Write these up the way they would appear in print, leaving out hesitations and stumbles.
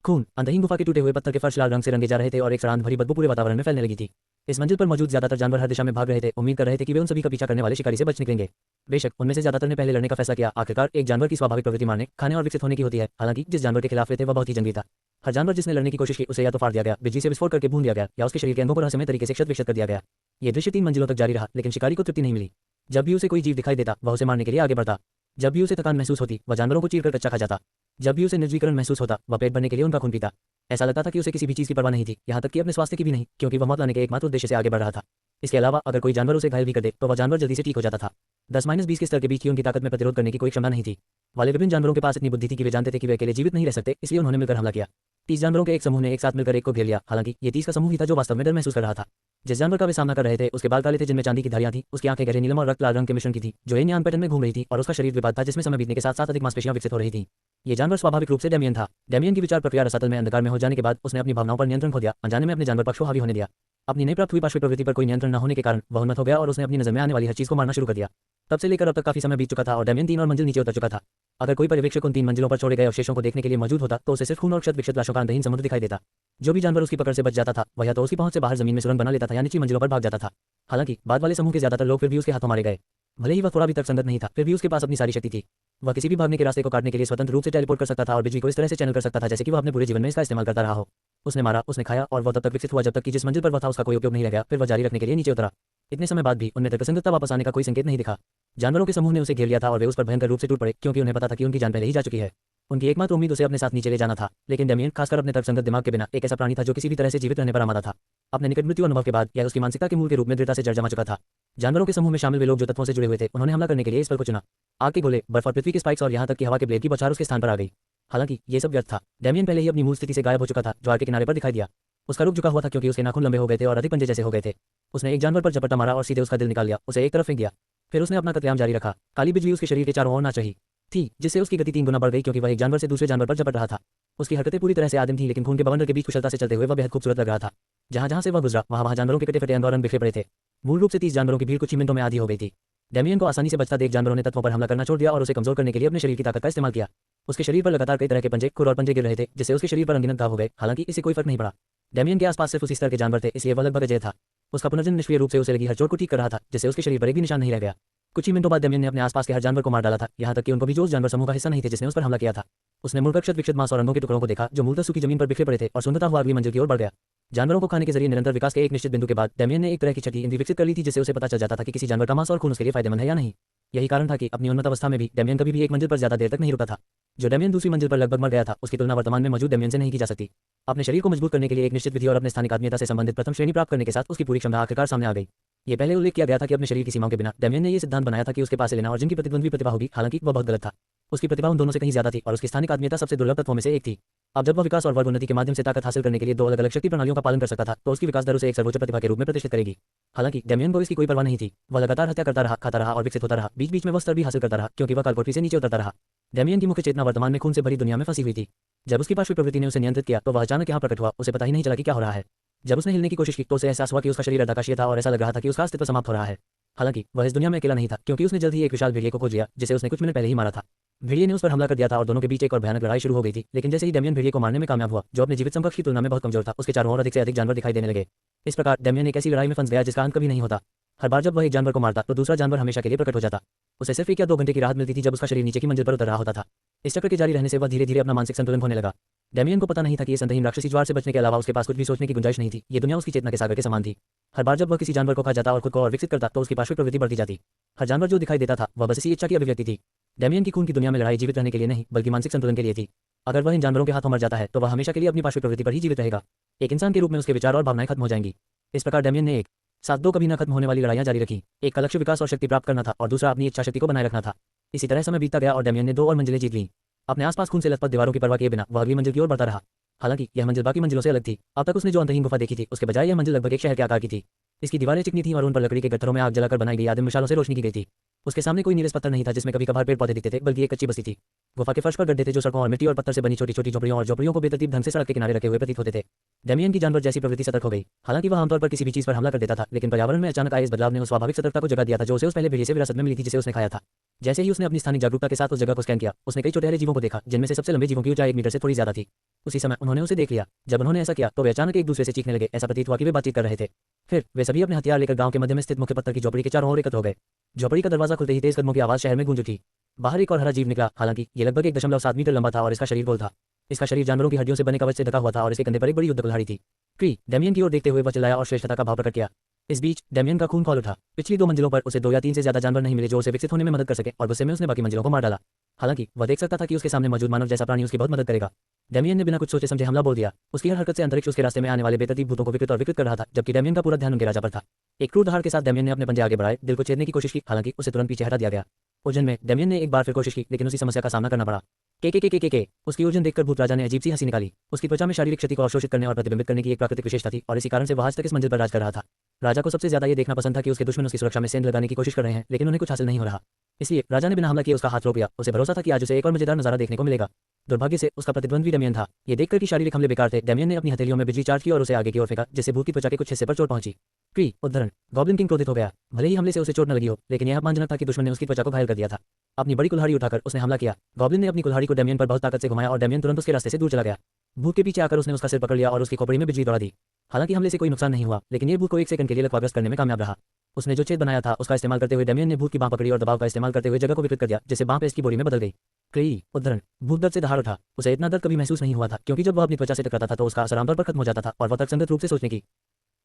खून अंतहीन गुफा के टूटे हुए पत्थर के फर्श लाल रंग से रंगे जा रहे थे और एक सड़ांध भरी बदबू पूरे वातावरण में फैलने लगी थी। इस मंजिल पर मौजूद ज्यादातर जानवर हर दिशा में भाग रहे थे, उम्मीद कर रहे थे कि वे उन सभी का पीछा करने वाले शिकारी से बच निकलेंगे। बेशक उनमें से ज्यादातर ने पहले लड़ने का फैसला किया। आखिरकार एक जानवर की स्वाभाविक प्रवृत्ति मारने, खाने और विकसित होने की होती है। हालांकि जिस जानवर के खिलाफ वे थे वह बहुत ही जंगली था। हर जानवर जिसने लड़ने की कोशिश की उसे या तो फाड़ दिया गया, बिजली से विस्फोट करके भून दिया गया, या उसके शरीर के अंगों को रहस्यमय तरीके से क्षत विक्षत कर दिया गया। ये दृश्य 3 मंजिलों तक जारी रहा, लेकिन शिकारी को तृप्ति नहीं मिली। जब भी उसे कोई जीव दिखाई देता वह उसे मारने के लिए आगे बढ़ता। जब भी उसे थकान महसूस होती वह जानवरों को चीरकर कच्चा खा जाता। जब भी उसे निर्जीवीकरण महसूस होता वह पेट भरने के लिए उनका खून पीता। ऐसा लगता था कि उसे किसी भी चीज की परवाह नहीं थी, यहाँ तक कि अपने स्वास्थ्य की भी नहीं, क्योंकि वह मौत लाने के एकमात्र उद्देश्य से आगे बढ़ रहा था। इसके अलावा अगर कोई जानवर उसे घायल भी कर दे तो वह जानवर जल्दी से ठीक हो जाता था। 10-20 के स्तर के बीच की उनकी ताकत में प्रतिरोध करने की कोई क्षमता नहीं थी। वाले विभिन्न जानवरों के पास इतनी बुद्धि थी कि वे जानते थे कि वे अकेले जीवित नहीं रह सकते, इसलिए उन्होंने मिलकर हमला किया। 30 जानवरों के एक समूह ने एक साथ मिलकर एक को घेर लिया। हालांकि ये 30 का समूह ही था जो वास्तव में डर महसूस कर रहा था। जिस जानवर का वे सामना कर रहे थे उसके बाल काले थे जिनमें चांदी की धारियां थी, उसकी आंखें गहरे नीलम और रक्त लाल रंग के मिश्रण की थी जो इन यान पैटर्न में घूम रही थी, और उसका शरीर विपात था जिसमें समय बीतने के साथ साथ अधिक मांसपेशियां विकसित हो रही थी। ये जानवर स्वाभाविक रूप से डेमियन था। डेमियन की विचार प्रक्रिया रसातल में अंधकार में हो जाने के बाद उसने अपनी भावनाओं पर नियंत्रण खो दिया, अनजाने में अपने जानवर पक्ष को हावी होने दिया। अपनी नई प्राप्त हुई पार्श्विक प्रवृत्ति पर कोई नियंत्रण न होने के कारण वह उन्मत्त हो गया और उसने अपनी नजर में आने वाली हर चीज को मारना शुरू कर दिया। तब से लेकर अब तक काफी समय बीत चुका था और डेमियन 3 और मंजिल नीचे उतर चुका था। अगर कोई पर्यवेक्षक उन 3 मंजिलों पर छोड़े गए अवशेषों को देखने के लिए मौजूद होता तो उसे सिर्फ खून और क्षत विक्षत लाशों का अंतहीन समुद्र दिखाई देता। जो भी जानवर उसकी पकड़ से बच जाता था वह या तो उसकी पहुंच से बाहर जमीन में सुरंग बना लेता था या निचली मंजिलों पर भाग जाता था। हालांकि बाद वाले समूह के ज्यादातर लोग फिर भी उसके हाथों मारे गए। भले ही वह थोड़ा भी तर्कसंगत नहीं था, फिर भी उसके पास अपनी सारी शक्ति थी। वह किसी भी भागने के रास्ते को काटने के लिए स्वतंत्र रूप से टेलीपोर्ट कर सकता था और बिजली को इस तरह से चैनल कर सकता था जैसे कि वह अपने पूरे जीवन में इसका इस्तेमाल करता रहा हो। उसने मारा, उसने खाया और वह तब तक विकसित हुआ जब तक कि जिस मंजिल पर वह था उसका कोई उपयोग नहीं रह गया। फिर वह जारी रखने के लिए नीचे उतरा। इतने समय बाद भी उनमें तर्कसंगतता वापस आने का कोई संकेत नहीं दिखा। जानवरों के समूह ने उसे घेर लिया था और वे उस पर भयंकर रूप से टूट पड़े, क्योंकि उन्हें पता था कि उनकी जान पहले ही जा चुकी है। उनकी एकमात्र उम्मीद उसे अपने साथ नीचे ले जाना था। लेकिन डेमियन, खासकर अपने तर्कसंगत दिमाग के बिना, एक ऐसा प्राणी था जो किसी भी तरह से जीवित रहने पर आमादा था। अपने निकट मृत्यु अनुभव के बाद यह उसकी मानसिकता के मूल के रूप में दृढ़ता से जड़ जमा चुका था। जानवरों के समूह में शामिल वे लोग जो तत्वों से जुड़े हुए थे उन्होंने हमला करने के लिए इस पल को चुना। आग के गोले, बर्फ और पृथ्वी के स्पाइक्स और यहाँ तक कि हवा के ब्लेड की बौछार उसके स्थान पर आ गई। हालांकि ये सब व्यर्थ था। डेमियन पहले ही अपनी मूल स्थिति से गायब हो चुका था, जो आग के किनारे पर दिखाई दिया। उसका रुख झुका हुआ था क्योंकि उसके नाखून लंबे हो गए थे और अधिक पंजे जैसे हो गए थे। उसने एक जानवर पर झपट्टा मारा और सीधे उसका दिल निकाल लिया, उसे एक तरफ फेंक दिया। फिर उसने अपना कत्लेआम जारी रखा। काली बिजली उसके शरीर के चारों ओर नाच रही थी, जिससे उसकी गति 3 गुना बढ़ गई क्योंकि वह एक जानवर से दूसरे जानवर पर झपट रहा था। उसकी हरकतें पूरी तरह से आदिम थी, लेकिन खून के बवंडर के बीच कुशलता से चलते हुए वह बेहद खूबसूरत लग रहा था। जहां जहां से वह गुजरा वहां जानवरों के कटे फटे अंग और रंग बिखरे पड़े थे। मूल रूप से 30 जानवरों की भीड़ कुछ ही मिनटों में आधी हो गई थी। डेमियन को आसानी से बचता देख जानवरों ने तत्वों पर हमला करना छोड़ दिया और उसे कमजोर करने के लिए अपने शरीर की ताकत का इस्तेमाल किया। उसके शरीर पर लगातार कई तरह के पंजे, खुर और पंजे गिर रहे थे, जिससे उसके शरीर पर अनगिनत घाव हो गए। हालांकि इससे कोई फर्क नहीं पड़ा। डेमियन के आसपास सिर्फ उसी स्तर के जानवर थे, इसलिए वह लगभग अजय था। उसका पुनर्जन्म निष्क्रिय रूप से उसे लगी हर चोट को ठीक कर रहा था, जिससे उसके शरीर पर एक भी निशान नहीं रह गया। कुछ ही मिनटों बाद डेमियन ने अपने आसपास के हर जानवर को मार डाला था, यहाँ तक कि उनको भी जो उस जानवर समूह का हिस्सा नहीं थे जिसने उस पर हमला किया था। उसने मुड़कर क्षत विक्षत मांस और अंगों के टुकड़ों को देखा जो मूलतः सूखी जमीन पर बिखरे पड़े थे और सुंदरता हुआ अगली मंजिल की ओर बढ़ गया। जानवरों को खाने के जरिए निरंतर विकास के एक निश्चित बिंदु के बाद डेमियन ने एक तरह की छठी इंद्रिय विकसित कर ली थी, जिससे उसे पता चल जाता था कि किसी जानवर का मांस और खून उसके लिए फायदेमंद है या नहीं। यही कारण था कि अपनी उन्नत अवस्था में भी डेमियन कभी भी एक मंजिल पर ज्यादा देर तक नहीं रुका था। जो डेमियन दूसरी मंजिल पर लगभग मर गया था उसकी तुलना वर्तमान में मौजूद डेमियन से नहीं की जा सकती। अपने शरीर को मजबूत करने के लिए एक निश्चित विधि और अपने स्थानिक आत्मीयता से संबंधित प्रथम श्रेणी प्राप्त करने के साथ उसकी पूरी क्षमता आखिरकार सामने आ गई। ये पहले उल्लेख किया गया था कि अपने शरीर की सीमाओं के बिना डेमियन ने यह सिद्धांत बनाया था कि उसके पास से लेना और जिनकी प्रतिद्वंद्वी प्रतिभा होगी, हालांकि वह बहुत गलत था। उसकी प्रतिभा उन दोनों से कहीं ज्यादा थी और उसकी स्थानिक आत्मीयता सबसे दुर्लभ तत्वों में से एक थी। अब जब वह विकास और वर्ग उन्नति के माध्यम से ताकत हासिल करने के लिए 2 अलग अलग शक्ति प्रणालियों का पालन कर सकता था तो उसकी विकास दर उसे एक सर्वोच्च प्रतिभा के रूप में प्रतिष्ठित करेगी। हालांकि डेमियन को इसकी कोई परवाह नहीं थी। वह लगातार हत्या करता रहा, खाता रहा और विकसित होता रहा। बीच बीच में वह स्तर भी हासिल करता रहा क्योंकि वह कालकोठरी से नीचे उतरता रहा। डेमियन की मुख्य चेतना वर्तमान में खून से भरी दुनिया में फंसी हुई थी। जब उसकी पार्श्विक प्रवृत्ति ने उसे नियंत्रित किया तो वह अचानक यहाँ प्रकट हुआ। उसे पता ही नहीं चला कि क्या हो रहा है। जब उसने हिलने की कोशिश की तो उसे एहसास हुआ कि उसका शरीर अर्धाकाशीय था और ऐसा लग रहा था कि उसका अस्तित्व समाप्त हो रहा है। हालांकि वह इस दुनिया में अकेला नहीं था, क्योंकि उसने जल्द ही एक विशाल भेड़िए को खोज लिया जिसे उसने कुछ मिनट पहले ही मारा था। भेड़िए ने उस पर हमला कर दिया था और दोनों के बीच एक और भयानक लड़ाई शुरू हो गई थी। लेकिन जैसे ही डेमियन भेड़िए को मारने में कामयाब हुआ, जो अपने जीवित समकक्ष की तुलना में बहुत कमजोर था, उसके चारों ओर अधिक से अधिक जानवर दिखाई देने लगे। इस प्रकार डेमियन एक ऐसी लड़ाई में फंस गया जिसका अंत कभी नहीं होता। हर बार जब वह एक जानवर को मारता तो दूसरा जानवर हमेशा के लिए प्रकट हो जाता। उसे सिर्फ 1 या 2 घंटे की राहत मिलती थी जब उसका शरीर नीचे की मंजिल पर उतर रहा होता था। इस चक्र के जारी रहने से वह धीरे धीरे अपना मानसिक संतुलन खोने लगा। डेमियन को पता नहीं था कि इस अंतहीन राक्षसी ज्वार से बचने के अलावा उसके पास कुछ भी सोचने की गुंजाइश नहीं थी। ये दुनिया उसकी चेतना के सागर के समान थी। हर बार जब वह किसी जानवर को खा जाता और खुद को और विकसित करता तो उसकी पार्श्विक प्रवृत्ति बढ़ती जाती। हर जानवर जो दिखाई देता था वह बस इसी इच्छा की अभिव्यक्ति थी। डेमियन की खून की दुनिया में लड़ाई जीवित रहने के लिए नहीं बल्कि मानसिक संतुलन के लिए थी। अगर वह इन जानवरों के हाथों मर जाता है तो वह हमेशा के लिए अपनी पार्श्विक प्रवृत्ति पर ही जीवित रहेगा। एक इंसान के रूप में उसके विचार और भावनाएं खत्म हो जाएंगी। इस प्रकार डेमियन ने एक साथ 2 कभी न खत्म होने वाली लड़ाइयां जारी रखी। एक का लक्ष्य विकास और शक्ति प्राप्त करना था और दूसरा अपनी इच्छा शक्ति को बनाए रखना था। इसी तरह समय बीतता गया और डेमियन ने 2 और मंजिलें जीत लीं। अपने आसपास खून से लथपथ दीवारों की परवाह किए बिना वह अगली मंजिल की ओर बढ़ता रहा। हालांकि यह मंजिल बाकी मंजिलों से अलग थी। अब तक उसने जो अंतहीन गुफा देखी थी उसके बजाय यह मंजिल लगभग एक शहर के आकार की थी। इसकी दीवारें चिकनी थीं और उन पर लकड़ी के गट्ठरों में आग जलाकर बनाई गई आदिम मिसालों से रोशनी की गई थी। उसके सामने कोई नीरस पत्थर नहीं था जिसमें कभी कभार पेड़ पौधे दिखते थे, बल्कि एक कच्ची बस्ती थी। गुफा के फर्श पर गड्ढे थे जो सड़कों और मिट्टी और पत्थर से बनी छोटी छोटी झोपड़ियों और झोपड़ियों को बेतरतीब ढंग से सड़क के किनारे रखे हुए प्रतीत होते थे। डेमियन की जानवर जैसी प्रवृत्ति सतर्क हो गई। हालांकि वह आमतौर पर किसी भी चीज पर हमला कर देता था, लेकिन पर्यावरण में अचानक आए इस बदलाव ने उस स्वाभाविक सतर्कता को जगा दिया था जो उसे उस पहले भेड़िए से विरासत में मिली थी जिसे उसने खाया था। जैसे ही उसने अपनी स्थानिक जागरूकता के साथ उस जगह को स्कैन किया, उसने कई छोटे जीवों को देखा जिनमें से सबसे लंबे जीवों की ऊंचाई 1 मीटर से थोड़ी ज्यादा थी। उसी समय उन्होंने उसे देख लिया। जब उन्होंने ऐसा किया तो वे अचानक एक दूसरे से चीखने लगे। ऐसा प्रतीत हुआ कि वे बातचीत कर रहे थे। फिर वे सभी अपने हथियार लेकर गांव के मध्य में स्थित मुख्य पत्थर की झोपड़ी के चारों ओर एकत्र हो गए। झोपड़ी का दरवाजा खुलते ही तेज कदमों की आवाज शहर में गूंज उठी। बाहर एक और हरा जीव निकला। हालांकि ये लगभग 1.7 मीटर लंबा था और इसका शरीर गोल था। इसका शरीर जानवरों की हड्डियों से बने कवच से ढका हुआ था और इसके कंधे पर एक बड़ी युद्ध कुल्हाड़ी थी। क्री डेमियन की ओर देखते हुए वह चिल्लाया और श्रेष्ठता का भाव प्रकट किया। इस बीच डेमियन का खून खौल उठा। पिछली 2 मंजिलों पर उसे 2 या 3 से ज्यादा जानवर नहीं मिले जो उसे विकसित होने में मदद कर सके और गुस्से में उसने बाकी मंजिलों को मार डाला। हालांकि वह देख सकता था कि उसके सामने मौजूद मानव जैसा प्राणी उसकी बहुत मदद करेगा। डेमियन ने बिना कुछ सोचे समझे हमला बोल दिया। उसकी हर हरकत से अंतरिक्ष उसके रास्ते में आने वाले बेतरतीब भूतों को विकृत और विकृत कर रहा था, जबकि डेमियन का पूरा ध्यान उनके राजा पर था। एक क्रूर दहाड़ के साथ डेमियन ने अपने पंजे आगे बढ़ाए, दिल को छेदने की कोशिश की। हालांकि उसे तुरंत पीछे हटा दिया गया। उलझन में डेमियन ने एक बार फिर कोशिश की, लेकिन उसी समस्या का सामना करना पड़ा। के उसकी उलझन देखकर भूत राजा ने अजीब सी हंसी निकाली। उसकी त्वचा में शारीरिक क्षति को अवशोषित करने और प्रतिबिंबित करने की एक प्राकृतिक विशेषता थी और इसी कारण से वह आज तक इस मंजिल पर राज कर रहा था। राजा को सबसे ज्यादा ये देखना पसंद था कि उसके दुश्मन उसकी सुरक्षा में सेंध लगाने की कोशिश कर रहे हैं, लेकिन उन्हें कुछ हासिल नहीं हो रहा। इसलिए राजा ने बिना हमला किए उसका हाथ रोक लिया। उसे भरोसा था कि आज उसे एक और मजेदार नजारा देखने को मिलेगा। दुर्भाग्य से उसका प्रतिद्वंद्वी डेमियन था। ये देखकर कि शारीरिक हमले बेकार थे, डेमियन ने अपनी हथेलियों में बिजली चार्ज की और उसे आगे की ओर फेंका, जिससे भूत की त्वचा के कुछ हिस्से पर चोट पहुंची। क्री उद्धरण गॉब्लिन किंग क्रोधित हो गया। भले ही हमले से उसे चोट न लगी हो, लेकिन यह अपमानजनक था कि दुश्मन ने उसकी त्वचा को घायल कर दिया था। अपनी बड़ी कुल्हाड़ी उठाकर उसने हमला किया। गॉब्लिन ने अपनी कुल्हाड़ी को डेमियन पर बहुत ताकत से घुमाया और डेमियन तुरंत उसके रास्ते से दूर चला गया। भूत के पीछे आकर उसने उसका सिर पकड़ लिया और उसकी खोपड़ी में बिजली दौड़ा दी। हालांकि हमले से कोई नुकसान नहीं हुआ, लेकिन ये भूत को 1 सेकंड के लिए लकवाग्रस्त करने में कामयाब रहा। उसने जो छेद बनाया था उसका इस्तेमाल करते हुए डेमियन ने भूत की बांह पकड़ी और दबाव का इस्तेमाल करते हुए जगह को विकृत कर दिया, जिससे बांह पेस्ट की बोरी में बदल गई। क्री उद्धरण भूत दर्द से दहाड़ उठा। उसे इतना दर्द कभी महसूस नहीं हुआ था, क्योंकि जब वह अपनी त्वचा से टकराता था तो उसका असर आमतौर पर खत्म हो जाता था और वह तर्कसंगत रूप से सोचने की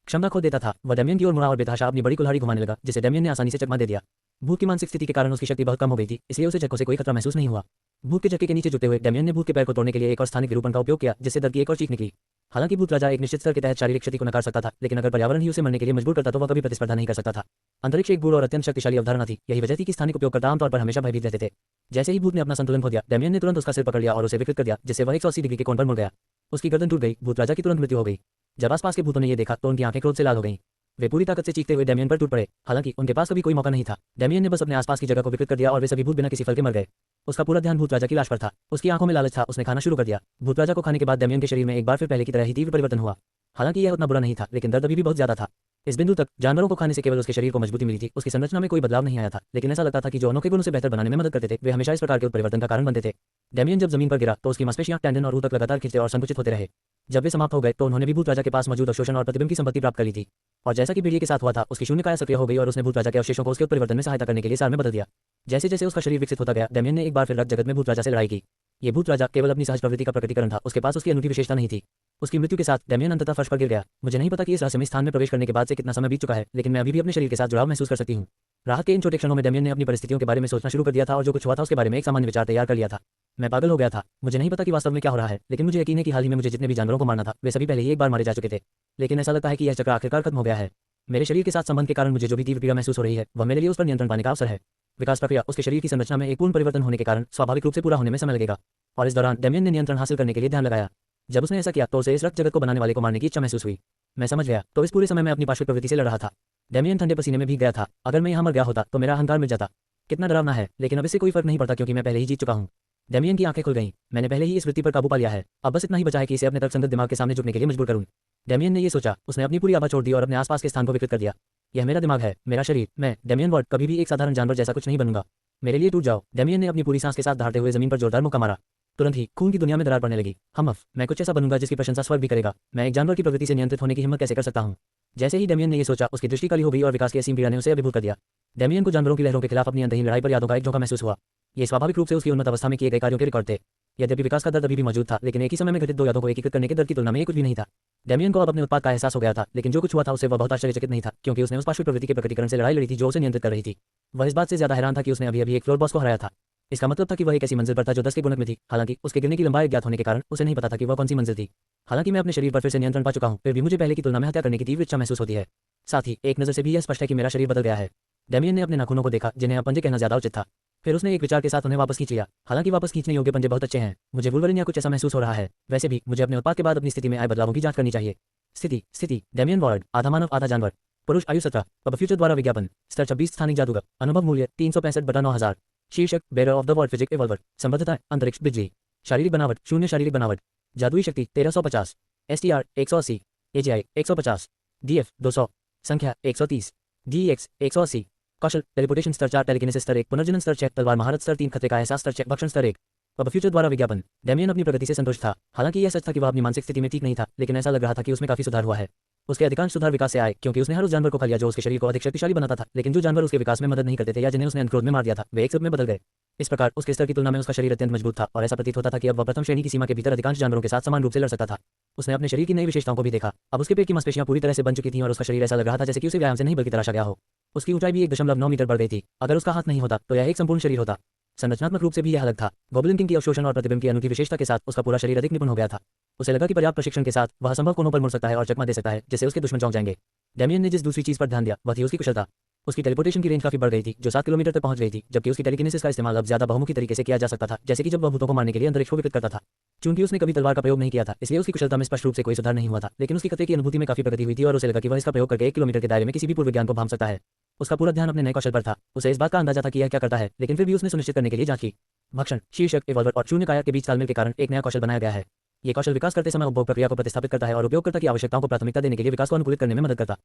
क्षमता खो देता था। वह डेमियन की ओर मुड़ा और बेतहाशा अपनी बड़ी कुल्हाड़ी घुमाने लगा, जिसे डेमियन ने आसानी से चकमा दे दिया। भूत की मानसिक स्थिति के कारण उसकी शक्ति बहुत कम हो गई थी, इसलिए उसे झटकों से कोई खतरा महसूस नहीं हुआ। भूत के झटके के नीचे झुकते हुए डेमियन ने भूत के पैर को तोड़ने के लिए एक और स्थानिक विरूपण का उपयोग किया, जिससे दर्द की एक और चीख निकली। हालांकि भूत राजा एक निश्चित स्तर के तहत शारीरिक क्षति को नकार सकता था, लेकिन अगर पर्यावरण ही उसे मरने के लिए मजबूर करता तो वह कभी प्रतिस्पर्धा नहीं कर सकता था। अंतरिक्ष एक गूढ़ और अत्यंत शक्तिशाली अवधारणा थी। यही वजह थी कि स्थानिक उपयोगकर्ता आमतौर पर हमेशा भयभीत रहते थे। जैसे ही भूत ने अपना संतुलन खो दिया, डेमियन ने तुरंत उसका सिर पकड़ लिया और उसे विकृत कर दिया, जिससे वह 180 डिग्री के कोण पर मुड़ गया। उसकी गर्दन टूट गई। भूत राजा की तुरंत मृत्यु हो गई। जब आसपास के भूतों ने यह देखा तो उनकी आंखें क्रोध से लाल हो गईं। वे पूरी ताकत से चीखते हुए डेमियन पर टूट पड़े। हालांकि उनके पास कभी कोई मौका नहीं था। डेमियन ने बस अपने आसपास की जगह को विकृत कर दिया और वे सभी भूत बिना किसी फल के मर गए। उसका पूरा ध्यान भूत राजा की लाश पर था। उसकी आंखों में लालच था। उसने खाना शुरू कर दिया। भूत राजा को खाने के बाद डेमियन के शरीर में एक बार फिर पहले की तरह ही तीव्र परिवर्तन हुआ। हालांकि यह उतना बुरा नहीं था, लेकिन दर्द अभी भी बहुत ज्यादा था। इस बिंदु तक जानवरों को खाने से केवल उसके शरीर को मजबूती मिली थी। उसकी संरचना में कोई बदलाव नहीं आया था, लेकिन ऐसा लगता था कि जो अनोखे गुण उसे बेहतर बनाने में मदद करते थे वे हमेशा इस प्रकार के उत्परिवर्तन का कारण बनते थे। डेमियन जब जमीन पर गिरा तो उसकी मांसपेशियां, टेंडन और ऊतक लगातार खिंचते और संकुचित होते रहे। जब वे समाप्त हो गए तो उन्होंने भी भूत राजा के पास मौजूद अवशोषण और प्रतिबिंब की संपत्ति प्राप्त कर ली थी। और जैसा कि भेड़िए के साथ हुआ था, उसकी शून्यकाया सक्रिय हो गई और उसने भूत राजा के अवशेषों को उसके उत्परिवर्तन में सहायता करने के लिए सार में बदल दिया। जैसे जैसे उसका शरीर विकसित होता गया, डेमियन ने एक बार फिर रक्त जगत में भूत राजा से लड़ाई की। ये भूत राजा केवल अपनी सहज प्रवृत्ति का प्रकटीकरण था। उसके पास उसकी अनूठी विशेषता नहीं थी। उसकी मृत्यु के साथ डेमियन अंततः फर्श पर गिर गया। मुझे नहीं पता कि इस रहस्यमय स्थान में प्रवेश करने के बाद से कितना समय बीत चुका है, लेकिन मैं अभी भी अपने शरीर के साथ जुड़ाव महसूस कर सकती हूँ। राहत के इन छोटे क्षणों में डेमियन ने अपनी परिस्थितियों के बारे में सोचना शुरू कर दिया था और जो कुछ हुआ था उसके बारे में एक सामान्य विचार तैयार कर लिया था। मैं पागल हो गया था। मुझे नहीं पता कि वास्तव में क्या हो रहा है, लेकिन मुझे यकीन है कि हाल ही में मुझे जितने भी जानवरों को मारना था वे सभी पहले ही एक बार मारे जा चुके थे। लेकिन ऐसा लगता है कि यह चक्र आखिरकार खत्म हो गया है। मेरे शरीर के साथ संबंध के कारण मुझे जो भी तीव्र पीड़ा महसूस हो रही है वह मेरे लिए उस पर नियंत्रण पाने का अवसर है। विकास प्रक्रिया उसके शरीर की संरचना में एक पूर्ण परिवर्तन होने के कारण स्वाभाविक रूप से पूरा होने में समय लगेगा और इस दौरान डेमियन ने नियंत्रण हासिल करने के लिए ध्यान लगाया। जब उसने ऐसा किया तो उसे इस रक्त जगत को बनाने वाले को मारने की इच्छा महसूस हुई। मैं समझ गया। तो इस पूरे समय मैं अपनी पार्श्विक प्रवृत्ति से लड़ रहा था। डेमियन ठंडे पसीने में भीग गया था। अगर मैं यहाँ मर गया होता तो मेरा अहंकार मिट जाता। कितना डरावना है, लेकिन अब इससे कोई फर्क नहीं पड़ता क्योंकि मैं पहले ही जीत चुका हूँ। डेमियन की आंखें खुल गईं। मैंने पहले ही इस वृत्ति पर काबू पा लिया है। अब बस इतना ही बचा है कि इसे अपने तर्कसंगत दिमाग के सामने झुकने के लिए मजबूर करूँ। डेमियन ने ये सोचा। उसने अपनी पूरी आभा छोड़ दी और अपने आसपास के स्थान को विकृत कर दिया। यह मेरा दिमाग है, मेरा शरीर। मैं डेमियन वॉर्ड कभी भी एक साधारण जानवर जैसा कुछ नहीं बनूंगा। मेरे लिए टूट जाओ। डेमियन ने अपनी पूरी सांस के साथ दहाड़ते हुए जमीन पर जोरदार मुक्का मारा। तुरंत ही खून की दुनिया में दरार पड़ने लगी। मैं कुछ ऐसा बनूंगा जिसकी प्रशंसा स्वर्ग भी करेगा। मैं एक जानवर की प्रवृत्ति से नियंत्रित होने की हिम्मत कैसे कर सकता हूँ। जैसे ही डेमियन ने यह सोचा, उसकी दृष्टि काली हो गई और विकास की असीम पीड़ा ने उसे अभिभूत कर दिया। डेमियन को जानवरों की लहरों के खिलाफ अपनी अंतहीन लड़ाई पर यादों का एक झोंका महसूस हुआ। ये स्वाभाविक रूप से उसकी उन्नत अवस्था में किए गए कार्यों के रिकॉर्ड थे। यद्यपि विकास का दर्द अभी भी मौजूद था, लेकिन एक ही समय में घटित 2 यादों को एकीकृत करने के दर्द की तुलना में ये कुछ भी नहीं था। डेमियन को अब अपने उत्पाद का एहसास हो गया था, लेकिन जो कुछ हुआ था उससे वह बहुत आश्चर्यचकित नहीं था, क्योंकि उसने उस पार्श्विक प्रवृत्ति के प्रकटीकरण से लड़ाई लड़ी थी जो उसे नियंत्रित कर रही थी। वह इस बात से ज्यादा हैरान था कि उसने अभी एक फ्लोर बॉस को हराया था। इसका मतलब था कि वह एक ऐसी मंजिल पर था जो 10 के गुणक में थी। हालांकि उसके गिरने की लंबाई ज्ञात होने के कारण उसे नहीं पता था कि वह कौन सी मंजिल थी। हालांकि मैं अपने शरीर पर फिर से नियंत्रण पा चुका हूं, फिर भी मुझे पहले की तुलना में हत्या करने की तीव्र इच्छा महसूस होती है। साथ ही एक नजर से भी यह स्पष्ट है कि मेरा शरीर बदल गया है। डेमियन ने अपने नाखूनों को देखा, जिन्हें अब पंजे कहना ज्यादा उचित था। फिर उसने एक विचार के साथ उन्हें वापस खींच लिया। हालांकि वापस खींचने योग्य पंजे बहुत अच्छे हैं। मुझे वुल्वरिन या कुछ ऐसा महसूस हो रहा है। वैसे भी मुझे अपने उत्पाद के बाद अपनी स्थिति में आए बदलावों की जांच करनी चाहिए। स्थिति डेमियन वॉर्ड, आधा मानव आधा जानवर। पुरुष, आयु 17, अब फ्यूचर द्वारा विज्ञापन, स्तर 26, स्थानिक जादूगर, अनुभव मूल्य 365/9000। शीर्षक bearer of the world physique evolver. संबद्धता अंतरिक्ष बिजली। शारीरिक बनावट 0 शारीरिक बनावट। जादुई शक्ति 1350। STR 180। AGI 150। DF 200। संख्या 130। DEX 180। कौशल टेलीपोर्टेशन स्तर 4, टेलीकिनेसिस स्तर 1, पुनर्जनन स्तर 6, तलवार महारत स्तर 3, खतरे का एहसास स्तर 6, भक्षण स्तर 1। अब फ्यूचर द्वारा विज्ञापन। डेमियन अपनी प्रगति से संतुष्ट था। हालांकि यह सच था कि वह अपनी मानसिक स्थिति में ठीक नहीं था, लेकिन ऐसा लग रहा था कि उसमें काफी सुधार हुआ है। उसके अधिकांश सुधार विकास से आए, क्योंकि उसने हर उस जानवर को खा लिया जो उसके शरीर को अधिक शक्तिशाली बनाता था, लेकिन जो जानवर उसके विकास में मदद नहीं करते थे या जिन्हें उसने अनुक्रोध में मार दिया था, वे एक सब में बदल गए। इस प्रकार उसके स्तर की तुलना में उसका शरीर अत्यंत मजबूत था और ऐसा प्रतीत होता था कि अब वह प्रथम श्रेणी की सीमा के भीतर अधिकांश जानवरों के साथ समान रूप से लड़ सकता था। उसने अपने शरीर की नई विशेषताओं को भी देखा। अब उसके पेट की मांसपेशियां पूरी तरह से बन चुकी थीं और उसका शरीर ऐसा लग रहा था जैसे कि उसे व्यायाम से नहीं बल्कि तराशा गया हो। उसकी ऊंचाई भी 1.9 मीटर बढ़ गई थी। अगर उसका हाथ नहीं होता तो यह एक संपूर्ण शरीर होता। संरचनात्मक रूप से भी यह अलग था। गॉब्लिन किंग की अवशोषण और प्रतिबिंब की अनूठी विशेषता के साथ उसका पूरा शरीर अधिक निपुण हो गया था। उसे लगा कि पर्याप्त प्रशिक्षण के साथ वह असंभव कोनों पर मुड़ सकता है और चकमा दे सकता है जिससे उसके दुश्मन चौंक जाएंगे। डेमियन ने जिस दूसरी चीज पर ध्यान दिया वह थी उसकी कुशलता। उसकी टेलीपोर्टेशन की रेंज काफी बढ़ गई थी, जो 7 किलोमीटर तक पहुंच गई थी, जबकि उसकी टेलीकिनेसिस का इस्तेमाल अब ज्यादा बहुमुखी तरीके से किया जा सकता था, जैसे कि जब वह भूतों को मारने के लिए अंतरिक्ष को विकृत करता था। चूंकि उसने कभी तलवार का प्रयोग नहीं किया था, इसलिए उसकी कुशलता में स्पष्ट रूप से कोई सुधार नहीं हुआ था, लेकिन उसकी खतरे की अनुभूति में काफी प्रगति हुई थी और उसे लगा कि वह इसका प्रयोग करके 1 किलोमीटर के दायरे में किसी भी पूर्व ज्ञान को भांप सकता है। उसका पूरा ध्यान अपने नए कौशल पर था। उसे इस बात का अंदाजा था कि यह क्या करता है, लेकिन फिर भी उसने सुनिश्चित करने के लिए जांच की। भक्षण, शीर्षक, इवॉल्वर और शून्यकाया के बीच तालमेल के कारण एक नया कौशल बनाया गया है। ये कौशल विकास करते समय उपभोग प्रक्रिया को प्रतिस्थापित करता है और उपयोगकर्ता की आवश्यकताओं को प्राथमिकता देने के लिए विकास को अनुकूलित करने में मदद करता